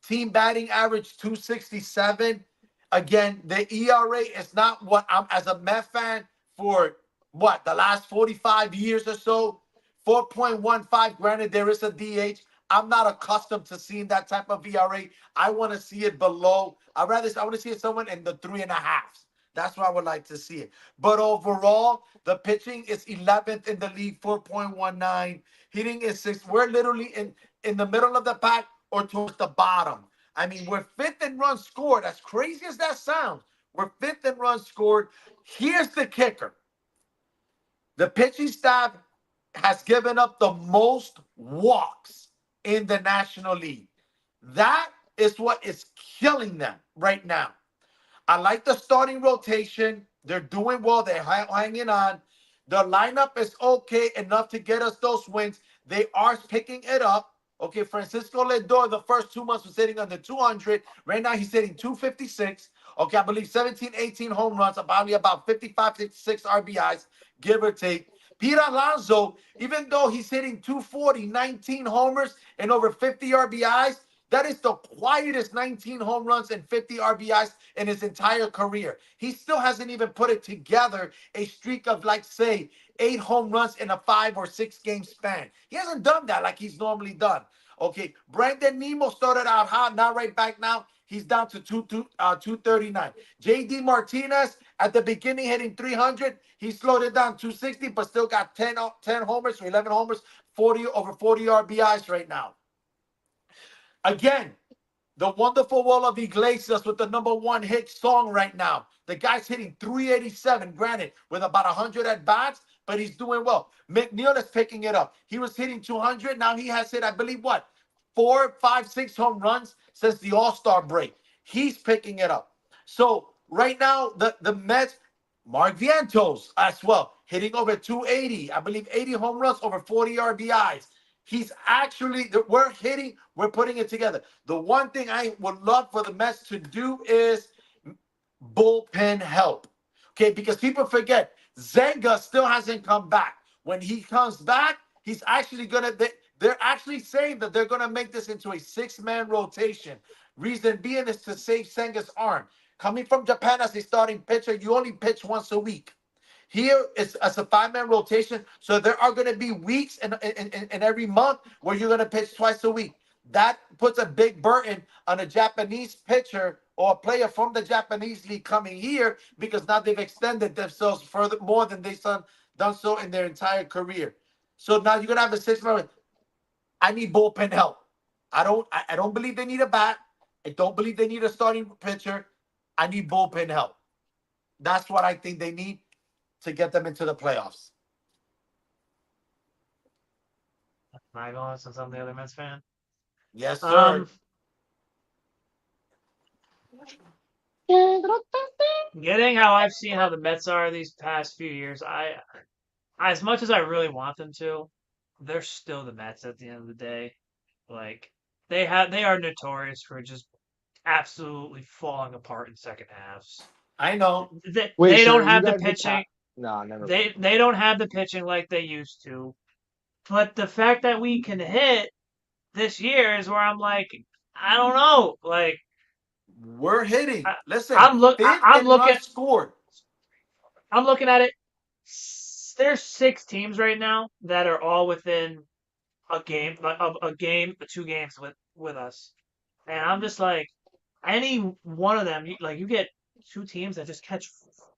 Team batting average 267. Again, the ERA is not what I'm as a Met fan for what the last 45 years or so. 4.15. Granted, there is a DH. I'm not accustomed to seeing that type of ERA. I want to see it below. I want to see it someone in the 3.5s. That's where I would like to see it. But overall, the pitching is 11th in the league, 4.19. Hitting is 6. We're literally in the middle of the pack or towards the bottom. I mean, we're fifth in runs scored. As crazy as that sounds, we're fifth in runs scored. Here's the kicker: the pitching staff has given up the most walks in the National League. That is what is killing them right now. I like the starting rotation. They're doing well. They're hanging on. The lineup is okay enough to get us those wins. They are picking it up. Okay, Francisco Lindor, the first 2 months was hitting under 200. Right now, he's hitting 256. Okay, I believe 17, 18 home runs, probably about 55, 56 RBIs, give or take. Pete Alonso, even though he's hitting 240, 19 homers, and over 50 RBIs, that is the quietest 19 home runs and 50 RBIs in his entire career. He still hasn't even put it together a streak of, like, say, 8 home runs in a 5 or 6 game span. He hasn't done that like he's normally done. Okay, Brandon Nemo started out hot, not right back now. He's down to 239. JD Martinez at the beginning hitting 300. He slowed it down 260, but still got 10 homers or 11 homers, 40 RBIs right now. Again, the wonderful Wall of Iglesias with the #1 hit song right now. The guy's hitting 387, granted, with about 100 at bats, but he's doing well. McNeil is picking it up. He was hitting 200. Now he has hit, I believe, what, 4, 5, 6 home runs since the All-Star break. He's picking it up. So right now, the Mets, Mark Vientos as well, hitting over 280. I believe 80 home runs, over 40 RBIs. He's actually, we're putting it together. The one thing I would love for the Mets to do is bullpen help. Okay, because people forget Zenga still hasn't come back. When he comes back, he's actually they're actually saying that they're gonna make this into a 6-man rotation. Reason being is to save Senga's arm. Coming from Japan as a starting pitcher, you only pitch once a week. Here it's as a 5-man rotation, so there are going to be weeks in every month where you're going to pitch twice a week. That puts a big burden on a Japanese pitcher or a player from the Japanese league coming here, because now they've extended themselves further more than they've done so in their entire career. So now you're going to have a 6-man. I need bullpen help. I don't believe they need a bat. I don't believe they need a starting pitcher. I need bullpen help. That's what I think they need to get them into the playoffs. Am I going since I'm the other Mets fan? Yes, sir. Getting how I've seen how the Mets are these past few years, as much as I really want them to, they're still the Mets at the end of the day. Like they are notorious for just absolutely falling apart in second halves. I know. Wait, They so don't you have the guys get pitching. Nah, never. They don't have the pitching like they used to. But the fact that we can hit this year is where I'm like, I don't know. Like We're hitting. I, Listen, fifth I'm in looking. runs scored. I'm looking at it. There's 6 teams right now that are all within a game, 2 games with us, and I'm just like, any one of them, you get 2 teams that just catch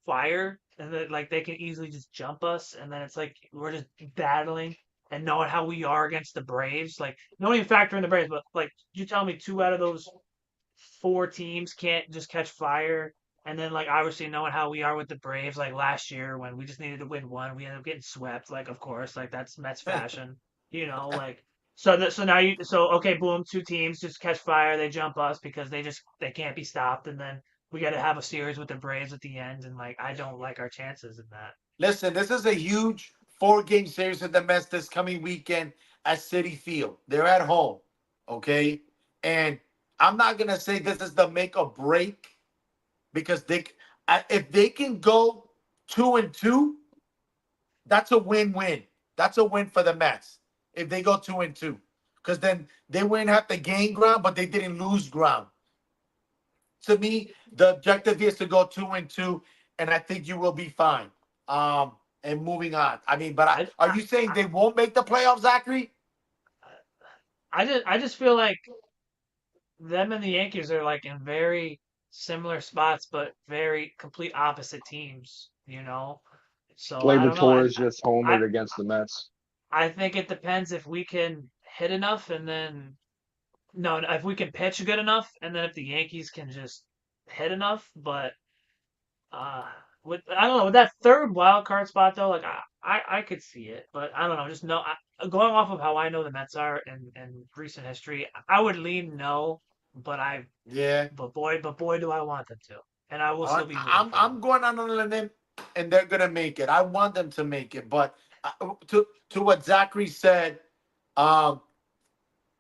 fire, and then like they can easily just jump us, and then it's like we're just battling, and knowing how we are against the Braves, like don't even factor in the Braves, but like you tell me 2 out of those 4 teams can't just catch fire. And then, like, obviously knowing how we are with the Braves, like last year when we just needed to win one, we ended up getting swept. Like, of course, like that's Mets fashion, like. So now okay, boom, 2 teams just catch fire, they jump us because they can't be stopped, and then we got to have a series with the Braves at the end, and like I don't like our chances in that. Listen, this is a huge 4-game series with the Mets this coming weekend at City Field. They're at home, okay? And I'm not gonna say this is the make or break because if they can go 2-2, that's a win-win. That's a win for the Mets if they go 2-2, because then they wouldn't have to gain ground, but they didn't lose ground. To me, the objective is to go 2-2, and I think you will be fine. And moving on. I mean, but I are you saying they won't make the playoffs, Zachary? I just feel like them and the Yankees are like in very similar spots, but very complete opposite teams. So I Gleyber don't know. I, Torres just I homered against the Mets. I think it depends if we can hit enough, and then no, if we can pitch good enough, and then if the Yankees can just hit enough. But uh, I don't know, with that third wild card spot though, like I could see it, but I don't know. Just no. Going off of how I know the Mets are and recent history, I would lean no, but Yeah. boy, do I want them to, and I will still be rooting I'm for I'm them. going on a limb, and they're gonna make it. I want them to make it, but to what Zachary said, um,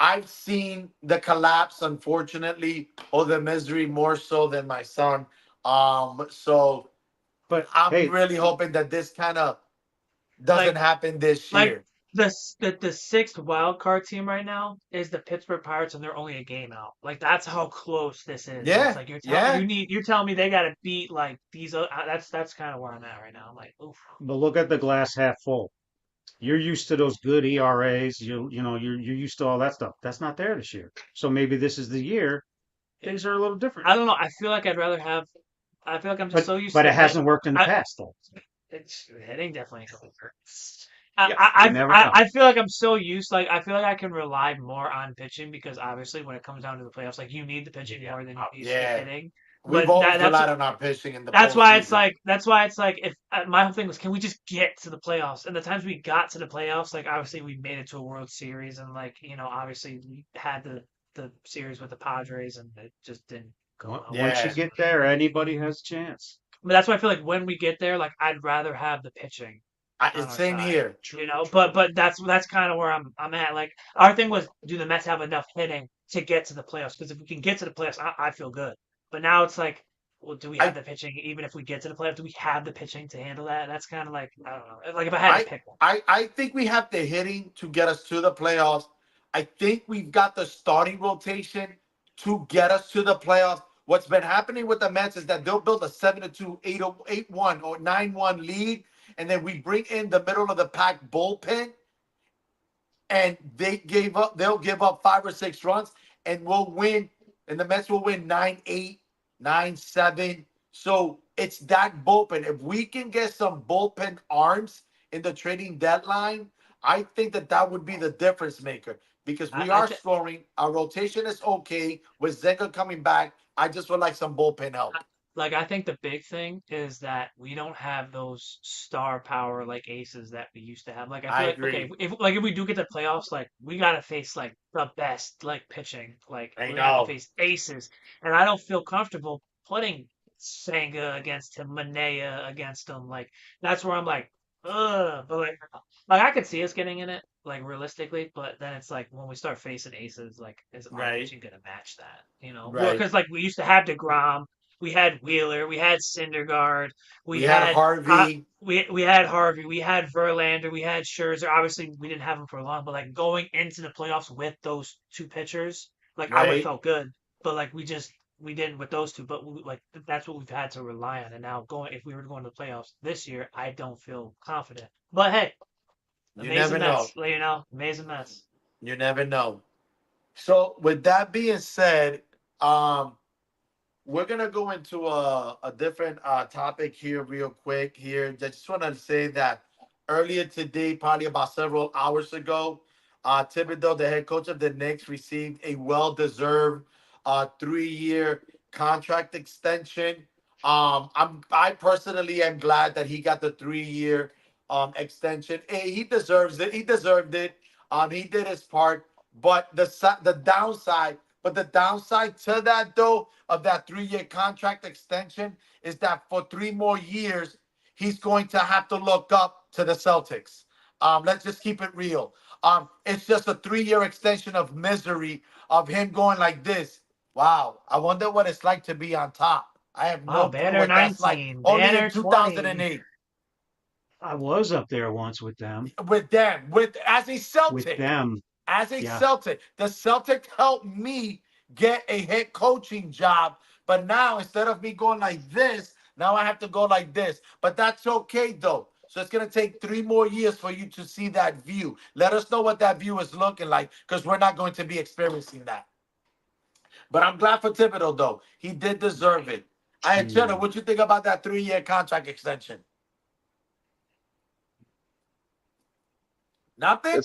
I've seen the collapse, unfortunately, or the misery more so than my son. So But I'm hey, really hoping that this kind of doesn't Like happen this like year. the sixth wild card team right now is the Pittsburgh Pirates, and they're only a game out. Like that's how close this is. And it's Yeah, like yeah. you're telling me they got to beat like these. That's kind of where I'm at right now. I'm like, oof. but look at the glass half full. You're used to those good ERAs. You're used to all that stuff. That's not there this year. So maybe this is the year things are a little different. I don't know. I feel like I'd rather have. I feel like I'm just But so used but to it hit. hasn't worked in the I past though. It's hitting definitely ain't gonna hurt. Yeah, you never know. I feel like I'm so used. Like I feel like I can rely more on pitching because obviously when it comes down to the playoffs, like you need the pitching Yeah, more than you need the Yeah. hitting. We've But always that's relied on our pitching in the That's why it's postseason. like if my whole thing was, can we just get to the playoffs? And the times we got to the playoffs, like obviously we made it to a World Series, and like obviously we had the series with the Padres, and it just didn't go well for Once you Yeah. us. get there, anybody has a chance. But that's why I feel like when we get there, like I'd rather have the pitching on It's our same side. here. But that's kind of where I'm at. Like our thing was, do the Mets have enough hitting to get to the playoffs? Because if we can get to the playoffs, I feel good. But now it's like, well, do we have I the pitching? Even if we get to the playoffs, do we have the pitching to handle that? That's kind of like, I don't know. Like if I had to I pick one. I think we have the hitting to get us to the playoffs. I think we've got the starting rotation to get us to the playoffs. What's been happening with the Mets is that they'll build a 7-2, 8-1, or 9-1 lead, and then we bring in the middle of the pack bullpen, and they'll give up 5 or 6 runs, and we'll win, and the Mets will win 9-8, 9-7. So it's that bullpen. If we can get some bullpen arms in the trading deadline, I think that would be the difference maker because I, we I, are th- scoring. Our rotation is okay with Zenga coming back. I just would like some bullpen help. I think the big thing is that we don't have those star power like aces that we used to have. Like I I feel like okay, agree. if we do get to playoffs, like we gotta face like the best like pitching. Like I we have to know. face aces, and I don't feel comfortable putting Senga against him, Manea against him. Like that's where I'm like, ugh. But like I could see us getting in it, like realistically. But then it's like when we start facing aces, like is our Right. pitching gonna match that? Well, Right. because like we used to have Degrom. We had Wheeler, we had Syndergaard, we We had had Harvey. we had Harvey, we had Verlander, we had Scherzer. Obviously, we didn't have him for long, but like going into the playoffs with those 2 pitchers, like I would have Right. felt good. But like we didn't with those two. But like that's what we've had to rely on. And now if we were to go into the playoffs this year, I don't feel confident. But hey, You never amazing know. Mets, amazing Mets. You never know. So with that being said, um, we're gonna go into a different topic here real quick. Here, I just want to say that earlier today, probably about several hours ago. Thibodeau, the head coach of the Knicks, received a well-deserved 3-year contract extension. I personally am glad that he got the 3-year extension. Hey, he deserves it. He deserved it. He did his part. But the downside to that though of that 3-year contract extension is that for 3 more years he's going to have to look up to the Celtics. Let's just keep it real. It's just a 3-year extension of misery of him going like this. Wow, I wonder what it's like to be on top. I have Oh, no clue banner what that's like. 19, Only in banner 20. 2008 I was up there once with them. with them, with as a With Celtic, them, as a yeah. Celtic, the Celtic helped me get a head coaching job. But now instead of me going like this, now I have to go like this. But that's okay though. So it's gonna take 3 more years for you to see that view. Let us know what that view is looking like, because we're not going to be experiencing that. But I'm glad for Thibodeau though. He did deserve it. I had Jenna, Hmm. what you think about that 3-year contract extension? Nothing?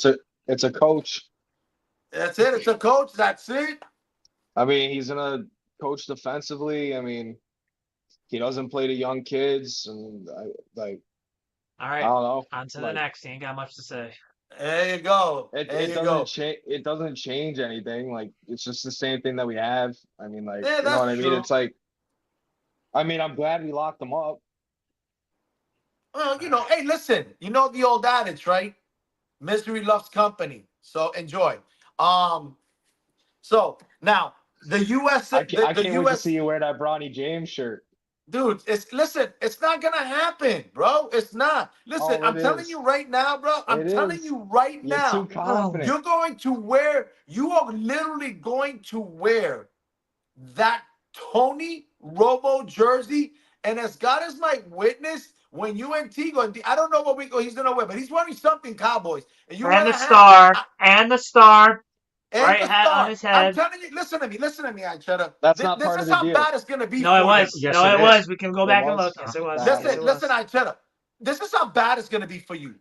It's a coach. That's it. It's a coach. That's it. I mean, he's gonna coach defensively. I mean, he doesn't play to young kids, and All I right, don't know. on to the Like next. He ain't got much to say. There you go. it, There it you doesn't go. change. It doesn't change anything. Like it's just the same thing that we have. I mean, like Yeah, you know that's what I mean? true. It's like I mean, I'm glad we locked them up. Well, hey, listen, you know the old adage, right? Misery loves company. So enjoy. Um, so now the US I the can't wait to see US you wear that Bronny James shirt. dude, it's not gonna happen, bro. It's not. Listen, Oh, I'm it telling is. you right now, bro. I'm It telling is. you right You're too now. Oh, confident. You are literally going to wear that Tony Romo jersey. And as God is my witness, when you and Tigo, and I don't know what he's gonna wear, but he's wearing something Cowboys, and you wear and the that hat, star, and the star, and right the hat on star. his I'm head. telling you, listen to me, Anchetta. That's This, not this part is of the how deal. bad it's gonna be No, it for you. was. Yes, No, it it was. is. We can go It back and look. was. Yes, it was. That Yes, Listen, it listen, was. Anchetta. This is how bad it's gonna be for you.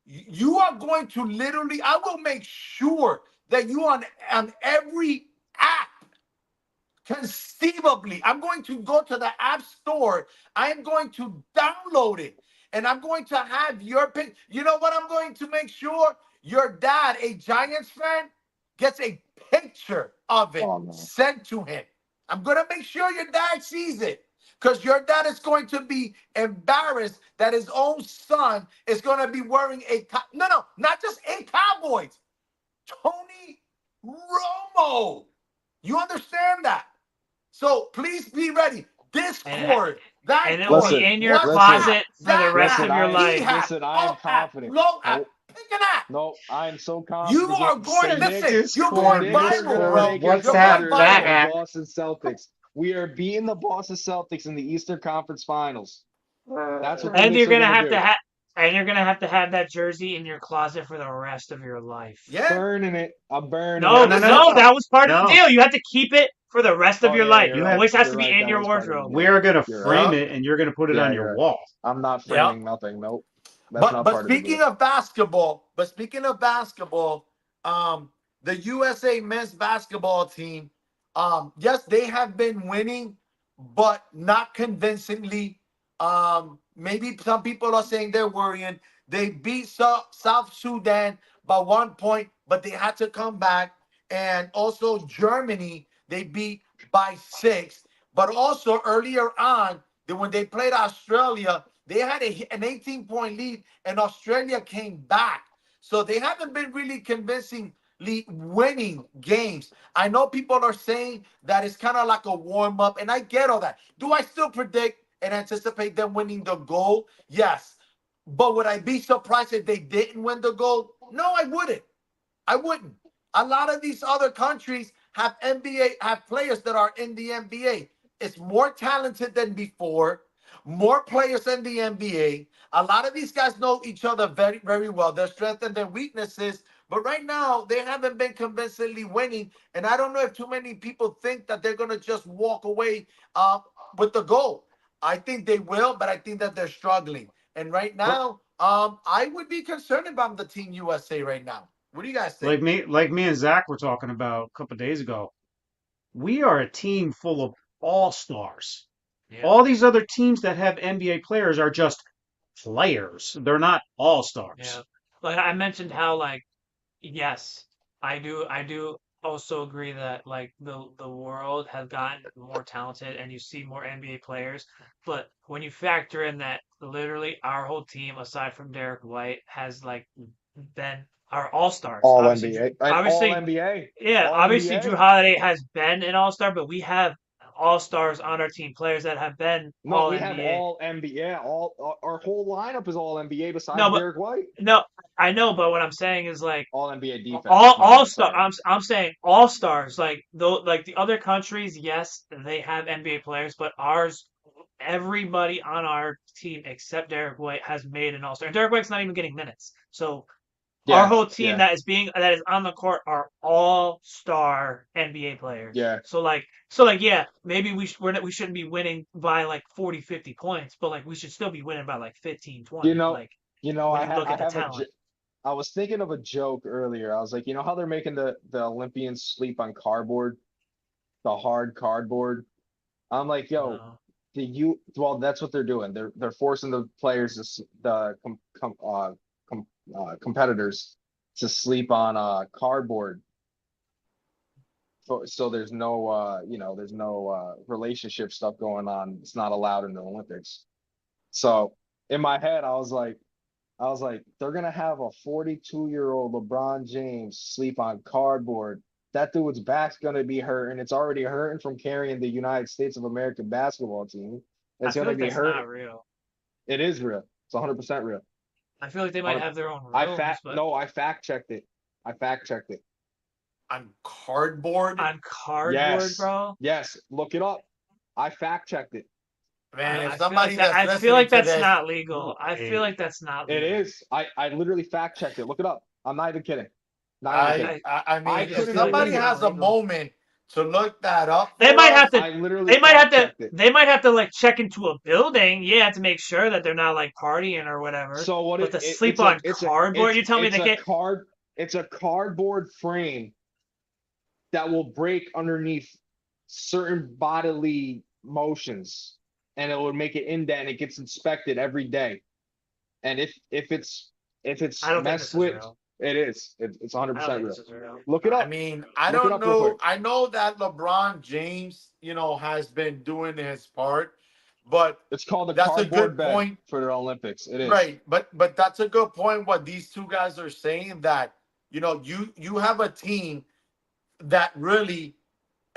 You are going to literally. I will make sure that you on every app conceivably. I'm going to go to the app store. I am going to download it. And I'm going to have your pic. You know what? I'm going to make sure your dad, a Giants fan, gets a picture of it Oh no. sent to him. I'm going to make sure your dad sees it. Because your dad is going to be embarrassed that his own son is going to be wearing no, not just a Cowboys, Tony Romo. You understand that? So please be ready. And Discord, that and it will be cord, Listen, in your listen, WhatsApp, closet for the that rest listen. of app, your life. Listen. I am up app, confident. low app. Nope. Pick an app. No, I am so You confident. are going, The Said listen, Knicks, you're the going Discord, Knicks are viral, gonna Discord, bro. make it You're WhatsApp, going closer than that the viral. app. Boston Celtics. We are beating the Boston Celtics in the Eastern Conference Finals. That's what the And Knicks you're are gonna gonna have to do. have and you're gonna have to have that jersey in your closet for the rest of your life. Yeah. Burning it. I'm burning No, No, it. no, Listen, no, no, that was part of the no. deal. You have to keep it for the rest of Oh your yeah, life. you're You It have. right. always has You're to be right. in That your was part of the wardrobe. deal. We're gonna You're right. frame yeah, it, and you're gonna put it Yeah, on you're your right. wall. I'm not yeah. framing nothing. Nope. That's But not but part of the speaking deal. of basketball, um, the USA men's basketball team, yes, they have been winning, but not convincingly. Maybe some people are saying they're worrying. They beat South Sudan by 1 point, but they had to come back. And also Germany, they beat by 6. But also earlier on, when they played Australia, they had an 18-point lead, and Australia came back. So they haven't been really convincingly winning games. I know people are saying that it's kind of like a warm up, and I get all that. Do I still predict and anticipate them winning the gold? Yes. But would I be surprised if they didn't win the gold? No, I wouldn't. I wouldn't. A lot of these other countries have have players that are in the NBA. It's more talented than before, more players in the NBA. A lot of these guys know each other very, very well, their strengths and their weaknesses. But right now, they haven't been convincingly winning. And I don't know if too many people think that they're going to just walk away with the goal. I think they will, but I think that they're struggling. And right But now, I would be concerned about the Team USA right now. What do you guys think? Like me and Zach were talking about a couple of days ago. We are a team full of all stars. Yeah. All these other teams that have NBA players are just players. They're not all stars. Yeah. Like I mentioned how like yes, I do also agree that like the world has gotten more talented and you see more NBA players, but when you factor in that literally our whole team aside from Derek White has like been our all-stars. All Obviously, NBA. obviously All NBA. yeah, All obviously NBA. Drew Holiday has been an all-star, but we have all-stars on our team, players that have been No, all we have NBA. all NBA. Yeah, our whole lineup is all NBA besides No, but Derek White. no, I know, but what I'm saying is like All NBA defense. all star. Sorry. I'm saying all stars. Like though, like the other countries, yes, they have NBA players, but ours, everybody on our team except Derek White has made an all star. And Derek White's not even getting minutes. So our Yeah, whole team yeah, that is on the court are all star NBA players. yeah. So like yeah, maybe we shouldn't be winning by like 40, 50 points, but like we should still be winning by like 15, 20. You know, Like I, when you look I at the have talent. I was thinking of a joke earlier. I was like, you know how they're making the Olympians sleep on cardboard, the hard cardboard. I'm like, yo, well, that's what they're doing. They're forcing the players competitors to sleep on cardboard. So there's no there's no relationship stuff going on. It's not allowed in the Olympics. So in my head, I was like, they're gonna have a 42-year-old LeBron James sleep on cardboard. That dude's back's gonna be hurting. It's already hurting from carrying the United States of America basketball team. I It's feel gonna like be that's hurting. not real. It is real. It's 100% real. I feel like they might have their own I rooms, fact but no, I fact checked it. I fact checked it. On cardboard, on cardboard, Yes. bro. Yes, look it up. I fact checked it. man. I If feel somebody like that, that's I feel like listening to that's this, not legal. No, I feel like that's not It legal. is. I literally fact checked it. Look it up. I'm not even kidding. Not even kidding. I mean, I if couldn't somebody believe has it. a moment to look that up, They for might us, have to. I literally They might have fact to. checked it. They might have to like check into a building, yeah, to make sure that they're not like partying or whatever. So what But it, to it sleep it's on a cardboard, you tell me it's they a can't. it's a cardboard frame that will break underneath certain bodily motions, and it will make it indent, and it gets inspected every day. And if it's I don't think messed this is with, real. it is. It's I don't 100% think real. this is real. Look it I up. mean, I Look it don't up real know. quick. I know that LeBron James, has been doing his part, but It's called the that's a cardboard good bed point. for the Olympics. It is. Right, but that's a good point. What these two guys are saying that you have a team that really,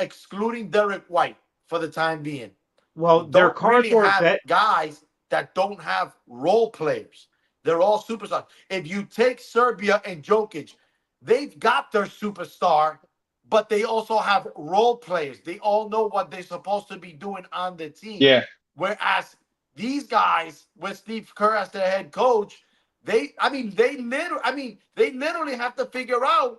excluding Derek White for the time being, Well, their don't really cardboard have bet. guys that don't have role players. They're all superstars. If you take Serbia and Jokic, they've got their superstar, but they also have role players. They all know what they're supposed to be doing on the team. Yeah. Whereas these guys, with Steve Kerr as their head coach, they literally have to figure out,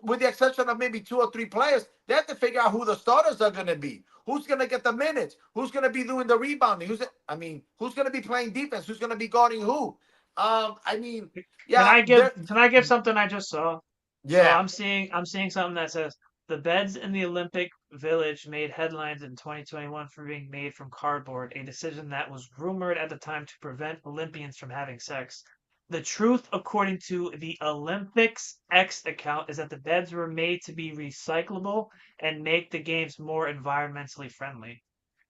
with the exception of maybe 2 or 3 players, they have to figure out who the starters are going to be. Who's going to get the minutes? Who's going to be doing the rebounding? Who's going to be playing defense? Who's going to be guarding who? Yeah. Can I give something I just saw? Yeah. So I'm seeing something that says the beds in the Olympic Village made headlines in 2021 for being made from cardboard, a decision that was rumored at the time to prevent Olympians from having sex. The truth, according to the Olympics X account, is that the beds were made to be recyclable and make the games more environmentally friendly.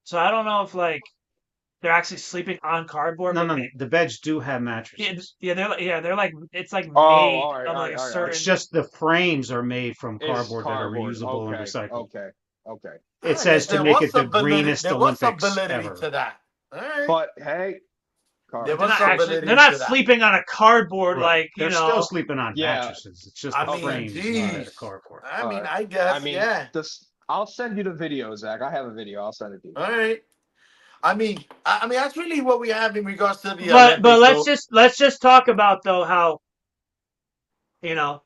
So I don't know if like they're actually sleeping on cardboard, No, but no, the beds do have mattresses. they're like it's like made all right, of all like right, a all right. certain. It's just the frames are made from Is cardboard that are cardboard. reusable and Okay. recyclable. Okay. Okay. It says to There make was it the some validity- greenest there was some Olympics validity ever. to that. All right. But hey, There They're was not some actually. validity They're not to that. sleeping on a cardboard Right. like They're you still know. sleeping on Yeah. mattresses. It's just I the mean, frames, not geez. the cardboard. I mean, Alright. I guess, I mean, yeah. I'll send you the video, Zach. I have a video. I'll send it to you. All right. I mean, that's really what we have in regards to the But Olympics. let's just talk about though how you know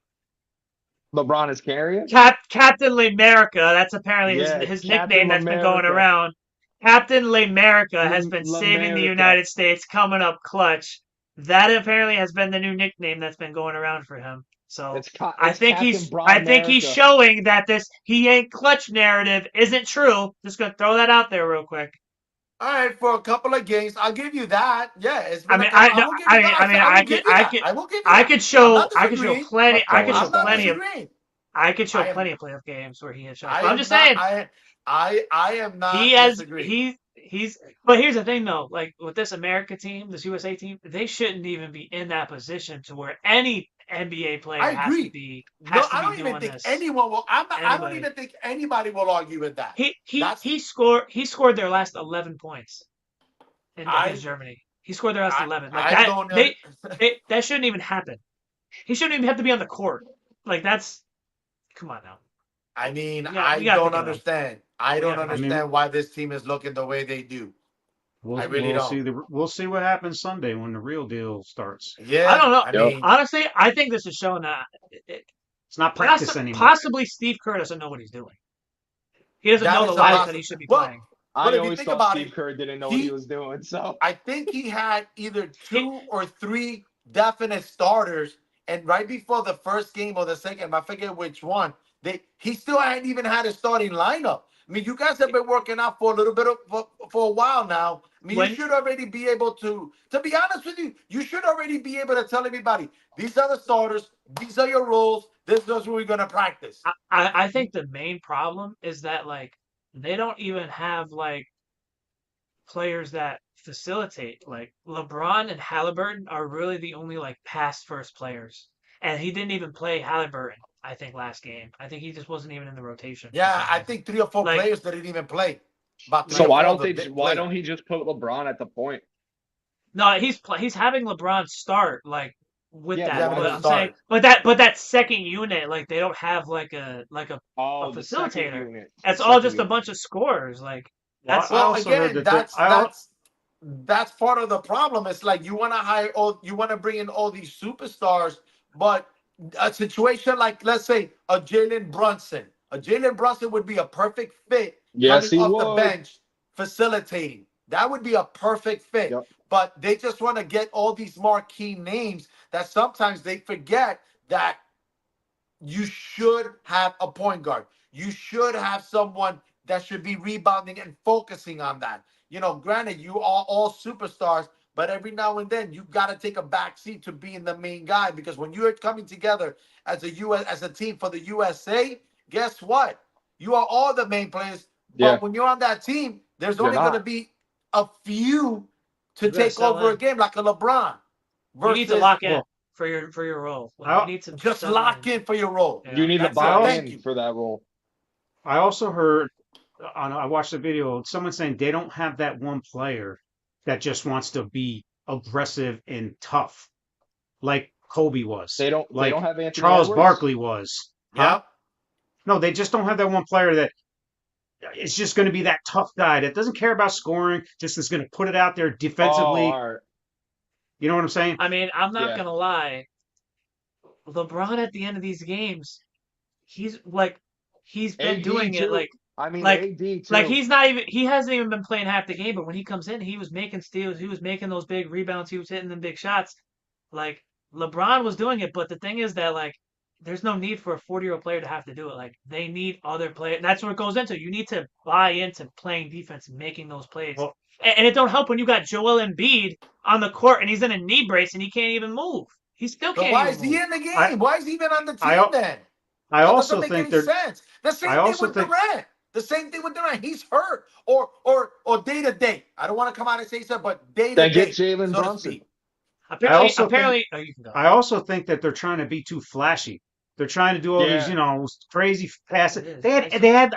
LeBron is carrying. Captain L'America. That's apparently Yeah, his Captain nickname that's been going L'America. around. Captain L'America has been saving the L'America. United States, coming up clutch. that apparently has been the new nickname that's been going around for him. So It's I it's think Captain he's Braun I think he's America. showing that this he ain't clutch narrative isn't true. Just gonna throw that out there real quick. All right, for a couple of games, I'll give you that. Yeah, it's I been a mean, couple. I will give you that. I will I give could, you that. I will give you I that. could I'm not show disagreeing. plenty, But throwing I'm up the not hype. disagreeing. I could show I am. plenty of playoff games where he had shots. I But I'm am just not. saying, I am he not has, disagreeing. he's. But here's the thing, though. Like with this America team, this USA team, they shouldn't even be in that position to where any NBA player I agree. No, has to I be don't even doing think this. anyone will. I'm not, I don't Anybody. even think anybody will argue with that. That's He scored their last 11 points against I Germany. He scored their last I 11. Like I that, don't know. that shouldn't even happen. He shouldn't even have to be on the court. Like that's come on now. I mean, We I gotta don't pick it up. understand. I We don't gotta pick it I up. mean, understand why this team is looking the way they do. I really don't. we'll see what happens Sunday when the real deal starts. I Yeah, don't know. I Yep. mean, Honestly, I think this is showing that It's not practice anymore. possibly Steve Kerr doesn't know what he's doing. He doesn't that know is the a lineup that he possible. should be Well, playing. but I if you always think thought about Steve it, Kerr didn't know what he he was doing. So I think he had either He, 2 or 3 definite starters, and right before the first game or the second, I forget which one, he still hadn't even had a starting lineup. I mean, you guys have been working out for a little bit for a while now. I mean, you when should already be able to be honest with you, you should already be able to tell everybody these are the starters, these are your roles, this is what we're gonna practice. I think the main problem is that like they don't even have like players that facilitate. Like LeBron and Halliburton are really the only like pass first players. And he didn't even play Halliburton, I think, last game. I think he just wasn't even in the rotation for Yeah, some I reason. think 3 or 4 Like players that didn't even play. About three so or like why four of don't them they? didn't Why play. don't he just put LeBron at the point? no, he's having LeBron start like with Yeah, He's but that. having why But him I'm don't? saying, start. but that second unit, like they don't have like a Oh, the second facilitator. unit. The It's all second just a unit. bunch of scorers. Like Well, that's I Well, also heard again, that the, I al- that's part of the problem. It's like you want to bring in all these superstars, but a situation like, let's say, a Jalen Brunson would be a perfect fit Yes, coming he off the would. bench, facilitating. That would be a perfect fit. Yep. But they just want to get all these marquee names that sometimes they forget that you should have a point guard. You should have someone that should be rebounding and focusing on that. Granted, you are all superstars, but every now and then you got to take a back seat to being the main guy, because when you're coming together as a team for the USA, guess what? You are all the main players, Yeah, but when you're on that team, there's you're only going to not. be a few to you gotta take sell over a in. game, like a LeBron You need to versus lock in well, for your role. Like you I need to just settle lock in. in for your role. You Yeah. need to That's I it. buy also Thank in you. for that role. I also heard I watched a video of someone saying they don't have that one player that just wants to be aggressive and tough like Kobe was, They don't like have Anthony Charles Edwards. Barkley was. Huh? Yep. No, they just don't have that one player that is just going to be that tough guy that doesn't care about scoring, just is going to put it out there Oh, defensively. all right. You know what I'm saying? I mean, I'm not Yeah. gonna lie. LeBron at the end of these games, he's like he's been AD doing it too. I mean, like AD like too. he hasn't even been playing half the game, but when he comes in, he was making steals, he was making those big rebounds, he was hitting them big shots. Like LeBron was doing it, but the thing is that like there's no need for a 40-year-old player to have to do it. Like they need other players. That's what it goes into. You need to buy into playing defense and making those plays. Well, And it don't help when you got Joel Embiid on the court and he's in a knee brace and he can't even move. He still But can't why even is he move. in the I game? Why is he even on the I team then? I That doesn't also make think any they're sense. The I same thing also with think Durant. The same thing with Durant. He's hurt or day to day. I don't want to come out and say so, but day to Then get day, Jalen so to Brunson. speak. I also think Apparently, oh, you can go. I also think that they're trying to be too flashy. They're trying to do all these, Yeah. crazy passes. It is.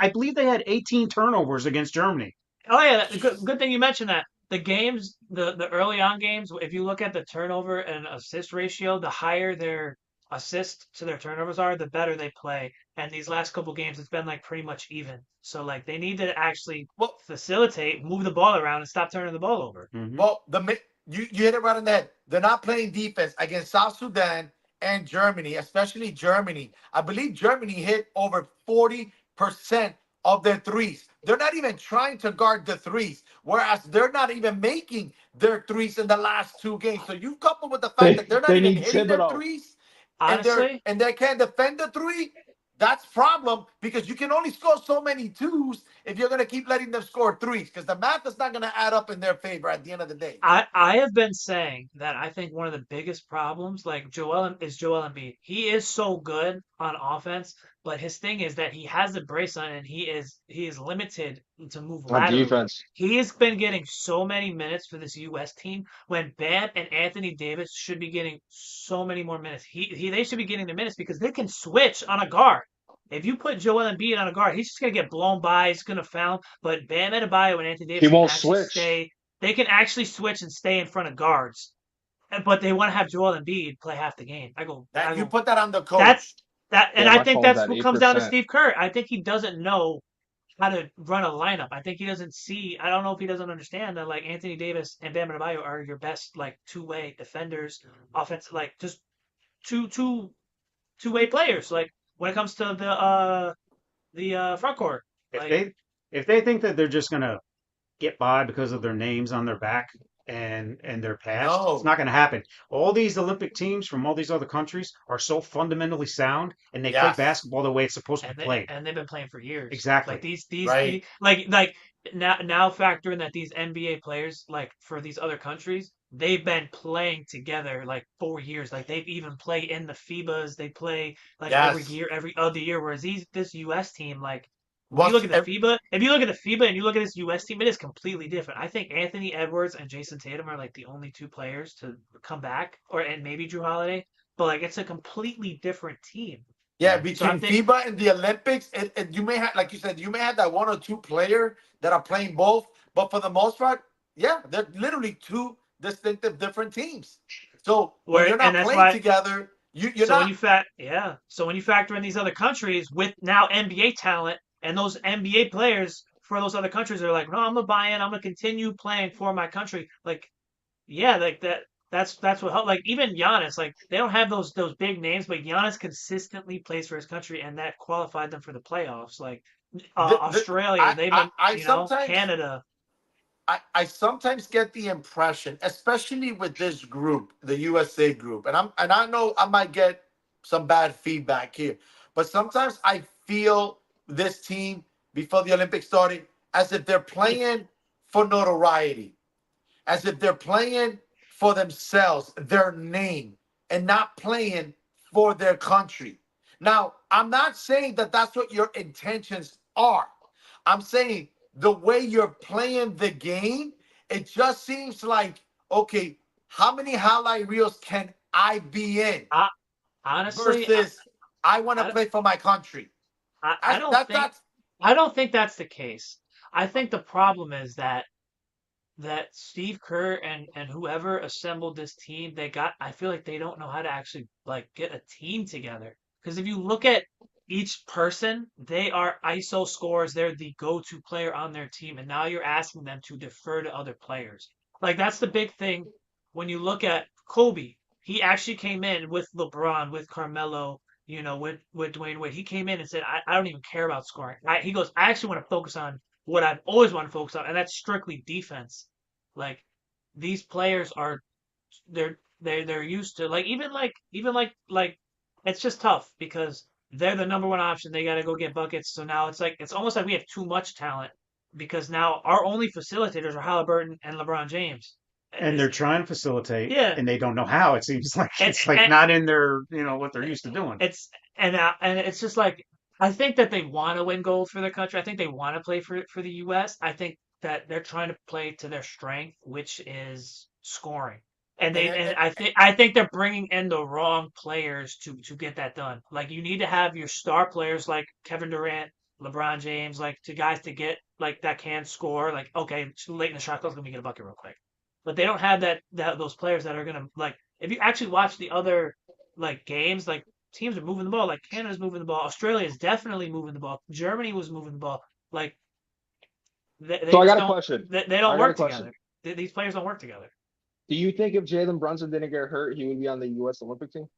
I believe they had 18 turnovers against Germany. Oh yeah, good thing you mentioned that. The games, the early on games, if you look at the turnover and assist ratio, the higher their assist to their turnovers are, the better they play. And these last couple games, it's been like pretty much even. So like they need to actually Well, facilitate, move the ball around, and stop turning the ball over. Mhm. well, you hit it right on the head. They're not playing defense against South Sudan and Germany, especially Germany. I believe Germany hit over 40% of their threes. they're not even trying to guard the threes, whereas they're not even making their threes in the last 2 games. So you couple with the fact that they're not They even need hitting their Thibodeau. threes, Honestly, and they can't defend the three. That's problem because you can only score so many twos if you're gonna keep letting them score threes because the math is not gonna add up in their favor at the end of the day. I have been saying that I think one of the biggest problems, like Joel Embiid. He is so good on offense, but his thing is that he has a brace on and he is limited to move On laterally. defense. He has been getting so many minutes for this U.S. team when Bam and Anthony Davis should be getting so many more minutes. They should be getting the minutes because they can switch on a guard. If you put Joel Embiid on a guard, he's just gonna get blown by. He's gonna foul. But Bam Adebayo and Anthony He Davis can won't actually switch. stay. They can actually switch and stay in front of guards, but they want to have Joel Embiid play half the game. That you put that on the That's coach. and Yeah, I my think phone's that's at what comes down to 8%. Steve Kerr. I think he doesn't know how to run a lineup. I think he doesn't see. I don't know if he doesn't understand that like Anthony Davis and Bam Adebayo are your best like two-way defenders, offense like just two-way players. Like when it comes to the front court, If like they think that they're just gonna get by because of their names on their back and their past, it's No. not gonna happen. All these Olympic teams from all these other countries are so fundamentally sound, and they play Yes. basketball the way it's supposed to be played. and they've been playing for years. Like Exactly. Right. like now factor in that these NBA players like for these other countries, they've been playing together like 4 years. Like they've even played in the FIBAs. They play like every Yes. year, every other year. Whereas this US team, like when you look What's at the FIBA, if you look at the FIBA and you look at this US team, it is completely different. I think Anthony Edwards and Jason Tatum are like the only two players to come back, or and maybe Drew Holiday, but like it's a completely different team. yeah, So I between think FIBA and the Olympics, you may have, like you said, you may have that one or two player that are playing both, but for the most part, yeah, they're literally two distinctive different teams. So when where you're and not that's playing why together, you're so when not. you so when you factor in these other countries with now NBA talent and those NBA players for those other countries are like, no, I'm gonna buy in, I'm gonna continue playing for my country. Like, yeah, like that's what helped. Like even Giannis, like they don't have those big names, but Giannis consistently plays for his country, and that qualified them for the playoffs. Like Australia, they've been, I sometimes Canada. I sometimes get the impression, especially with this group, the USA group, and I know I might get some bad feedback here, but sometimes I feel this team before the Olympics started as if they're playing for notoriety, as if they're playing for themselves, their name, and not playing for their country. Now, I'm not saying that that's what your intentions are. I'm saying the way you're playing the game, it just seems like, okay, how many highlight reels can I be in I, honestly, versus I want to I, play for my country. I don't think That's I don't think that's the case. I think the problem is that Steve Kerr and whoever assembled this team, I feel like they don't know how to actually like get a team together. Because if you look at each person, they are ISO scorers. They're the go-to player on their team, and now you're asking them to defer to other players. Like that's the big thing when you look at Kobe. He actually came in with LeBron, with Carmelo, with Dwayne Wade. He came in and said, I don't even care about scoring. He goes, I actually want to focus on what I've always wanted to focus on, and that's strictly defense. Like these players are they're used to like it's just tough because they're the number one option. They got to go get buckets. So now it's almost like we have too much talent because now our only facilitators are Halliburton and LeBron James. And It's, they're trying to facilitate, yeah, and they don't know how. It seems like and, it's like and not in their, what they're used to doing. it's and it's just like I think that they want to win gold for their country. I think they want to play for the U.S. I think that they're trying to play to their strength, which is scoring. And and they it, and it, I think they're bringing in the wrong players to get that done. Like you need to have your star players like Kevin Durant, LeBron James, like to guys to get like that can score. Like okay, late in the shot clock, let me get a bucket real quick. But they don't have that those players that are gonna like. If you actually watch the other like games, like teams are moving the ball. Like Canada's moving the ball. Australia is definitely moving the ball. Germany was moving the ball. Like they So I just got a don't. question. They I don't got a work question. together. These players don't work together. Do you think if Jalen Brunson didn't get hurt, he would be on the U.S. Olympic team?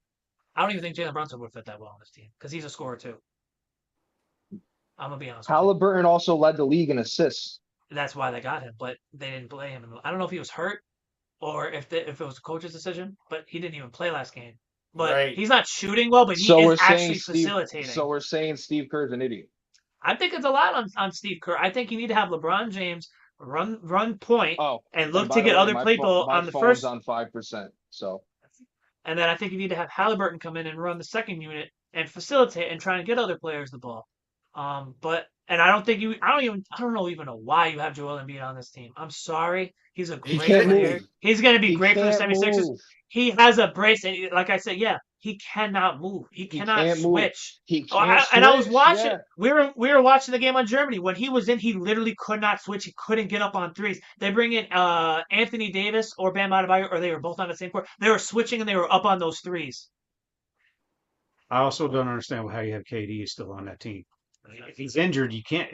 I don't even think Jalen Brunson would fit that well on this team because he's a scorer too. I'm gonna be honest with you. Halliburton also led the league in assists. That's why they got him, but they didn't play him. I don't know if he was hurt or if it was a coach's decision, but he didn't even play last game. But Right. he's not shooting well, but he So is we're saying actually Steve. facilitating. So we're saying Steve Kerr's an idiot. I think it's a lot on Steve Kerr. I think you need to have LeBron James run point Oh, and look by to the get way, other my people my on the phone's first, on 5%. So and then I think you need to have Halliburton come in and run the second unit and facilitate and try and get other players the ball. And I don't think I don't even know why you have Joel Embiid on this team. I'm sorry. He's a He great can't player. move. He's going to be he great for the can't 76ers. move. He has a brace, and like I said, yeah, he cannot move. He He cannot can't move. switch. He Oh, can't and I was switch, watching. yeah. We were watching the game on Germany. When he was in, he literally could not switch. He couldn't get up on threes. They bring in Anthony Davis or Bam Adebayo, or they were both on the same court. They were switching and they were up on those threes. I also don't understand how you have KD still on that team. If he's injured, you can't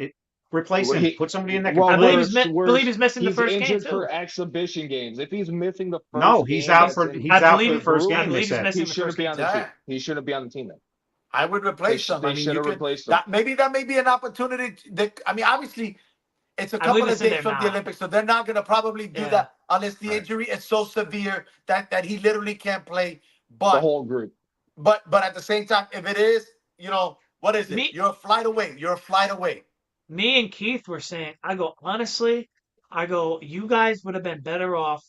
replace him. Put somebody in that can Well, I play. believe he's missing the he's first game injured too. for exhibition games. If he's missing the first No, he's game, out that's for in- he's I out for believe- the first I game. They believe he's said. missing he the shouldn't first be game. on the Yeah. team. He shouldn't be on the team then. I would replace him. They I mean, should you have could, replaced him. that may be an opportunity. I mean, obviously, it's a I believe couple of it's in days there from the now. Olympics, so they're not going to probably do Yeah. that unless the Right. injury is so severe that he literally can't play. The But whole group. but at the same time, if it is, what is it? Me- You're a flight away. You're a flight away. Me and Keith were saying, honestly, you guys would have been better off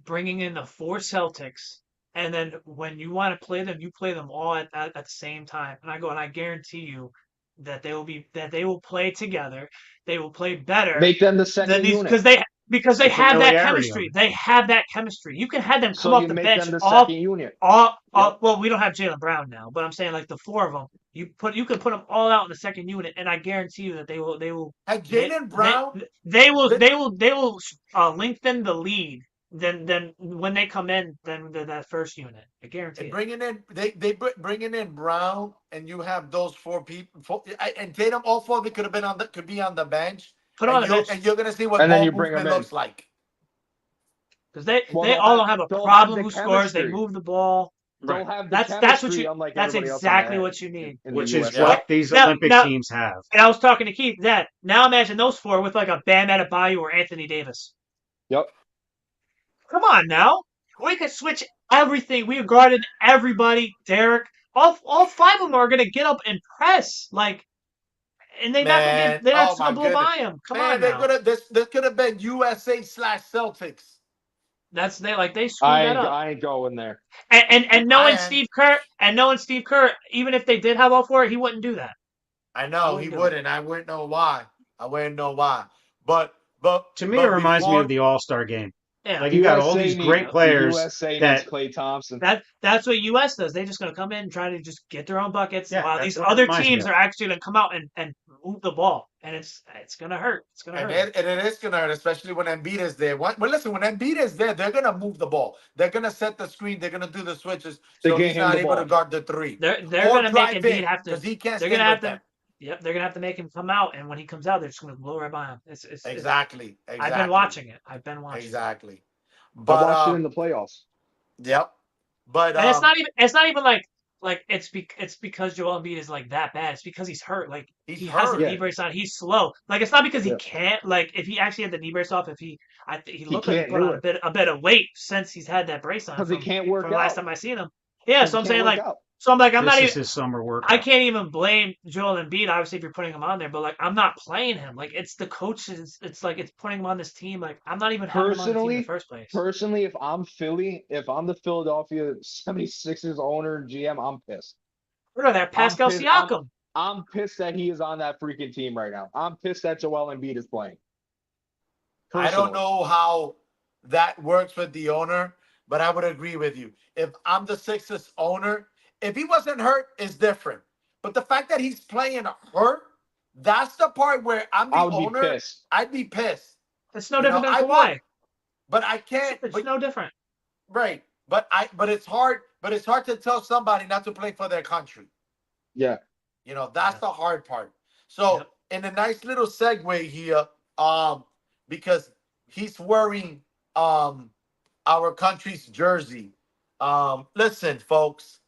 bringing in the 4 Celtics, and then when you want to play them, you play them all at the same time. And I guarantee you that they will play together. They will play better Make them the than second these unit. because they The have that familiarity of chemistry. They have that chemistry. You can have them come So off you the make bench them the all second unit. well, we don't have Jaylen Brown now, but I'm saying like the 4 of them. You can put them all out in the second unit, and I guarantee you that they will. Had They, Jaylen Brown, they will lengthen the lead than when they come in than that first unit. I guarantee and it. bringing in bringing in Brown, and you have those 4 people, and Tatum, all 4 of them could be on the bench. Put them on the bench And you're gonna see what And then ball you bring movement them in. looks like. because they Well, they they'll all have- don't have a they'll have problem the who scores. They chemistry. move the ball. They'll Right. have the That's what chemistry, you. unlike That's everybody else on exactly the- what you need. in the Which is USA. what these Now- Olympic now- teams have. And I was talking to Keith that now imagine those 4 with like a Bam Adebayo or Anthony Davis. Yep. Come on now. We could switch everything. We guarded everybody. Derek. All 5 of them are gonna get up and press. And they're Man, not oh just gonna my blow by goodness. him. Come Man, on they now. could have this could have been USA / Celtics. They screwed that up. I ain't going there. And knowing I am. Steve Kerr, even if they did have all 4, he wouldn't do that. I know he wouldn't do it. wouldn't. I wouldn't know why. But To me, but it reminds me before- of the All-Star game. Yeah. Like you got all USA these need- great players USA that- needs Klay Thompson. That's what US does. They're just gonna come in and try to just get their own buckets, Yeah, while that's these what it other reminds me teams of. are actually gonna come out and move the ball, and it's gonna hurt. It's gonna And hurt. it is gonna hurt, especially when Embiid is there. Well, listen, when Embiid is there, they're gonna move the ball. They're gonna set the screen. They're gonna do the switches, They so get he's him not the able ball. to guard the 3. They're Or gonna make drive Embiid in, have to. 'cause he can't They're stay gonna have with to. them. Yep, they're gonna have to make him come out, and when he comes out, they're just gonna blow right by him. It's Exactly. I've been watching it. I've been watching. Exactly. I But watched it in the playoffs. yep. But And it's not even like it's because Joel Embiid is like that bad. It's because he's hurt. Like he's he has hurt. the Yeah. knee brace on. He's slow. Like it's not because he Yeah. can't. Like if he actually had the knee brace off, he looked like he can't put do on a bit of weight since he's had that brace on. Because he From, can't work from the last out. time I seen him. Yeah, so I'm He saying can't like work out. I'm This not is even. his summer work. I can't even blame Joel Embiid, obviously, if you're putting him on there, but like I'm not playing him. Like it's the coaches. It's like it's putting him on this team. Like I'm not even having him on the team in the first place. Personally, if I'm the Philadelphia 76ers owner and GM, I'm pissed. Look at that, Pascal pissed- Siakam. I'm pissed that he is on that freaking team right now. I'm pissed that Joel Embiid is playing. I don't Personally. know how that works with the owner, but I would agree with you. If I'm the Sixers owner, if he wasn't hurt, it's different. But the fact that he's playing hurt, that's the part where I'm the I would owner. be pissed. I'd be pissed. It's no You know, different I than would. Kawhi. But I can't. It's But, no different. right. But it's hard. But it's hard to tell somebody not to play for their country. Yeah. That's Yeah. the hard part. So Yep. in a nice little segue here, because he's wearing our country's jersey. Listen, folks,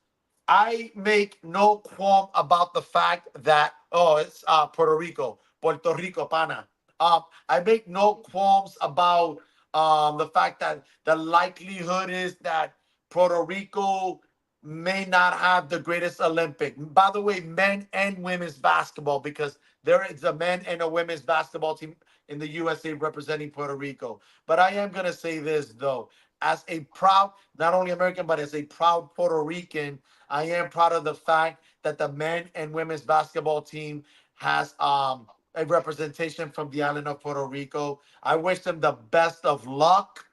I make no qualm about the fact that it's Puerto Rico, Puerto Rico, pana. I make no qualms about the fact that the likelihood is that Puerto Rico may not have the greatest Olympic. By the way, men and women's basketball, because there is a men and a women's basketball team in the USA representing Puerto Rico. But I am gonna say this though, as a proud, not only American, but as a proud Puerto Rican, I am proud of the fact that the men and women's basketball team has a representation from the island of Puerto Rico. I wish them the best of luck.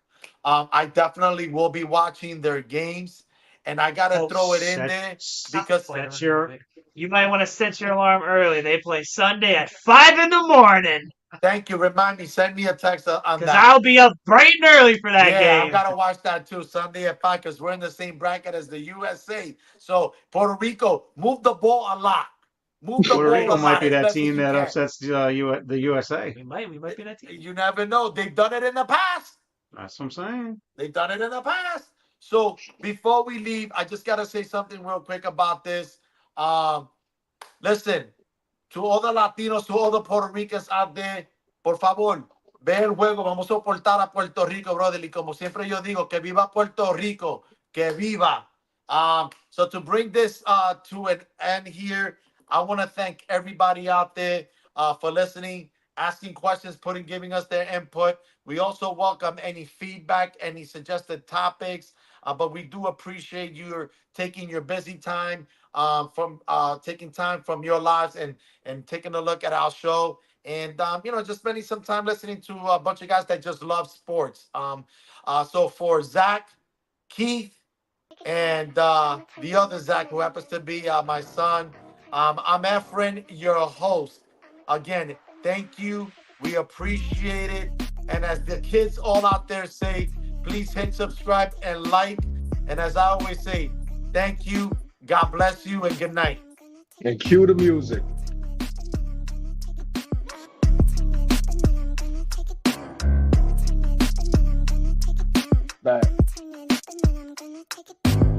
I definitely will be watching their games, and I gotta Oh, throw it in Set, there because Wait a set minute, your wait. You might want to set your alarm early. They play Sunday at 5 in the morning. thank you. Remind me, send me a text on Because that. I'll be up bright and early for that Yeah, I game. gotta watch that too. Sunday at 5 because we're in the same bracket as the USA. So Puerto Rico, move the ball a lot. Move the Puerto ball a Rico might lot be as that best as team you that can. upsets the USA. We might be that team. You never know. They've done it in the past. That's what I'm saying. They've done it in the past. So before we leave, I just gotta say something real quick about this. Listen, to all the Latinos, to all the Puerto Ricans out there, por favor, ve el juego. Vamos a soportar a Puerto Rico, brother. Y como siempre yo digo, que viva Puerto Rico, que viva. So to bring this to an end here, I want to thank everybody out there for listening, asking questions, giving us their input. We also welcome any feedback, any suggested topics. But we do appreciate you taking your busy time from taking time from your lives and taking a look at our show and just spending some time listening to a bunch of guys that just love sports. So for Zach, Keith, and the other Zach, who happens to be my son, I'm Efren, your host. Again, thank you. We appreciate it. And as the kids all out there say, please hit subscribe and like. And as I always say, thank you. God bless you and good night. And cue the music. Back. I'm gonna turn it up and then I'm gonna take it down.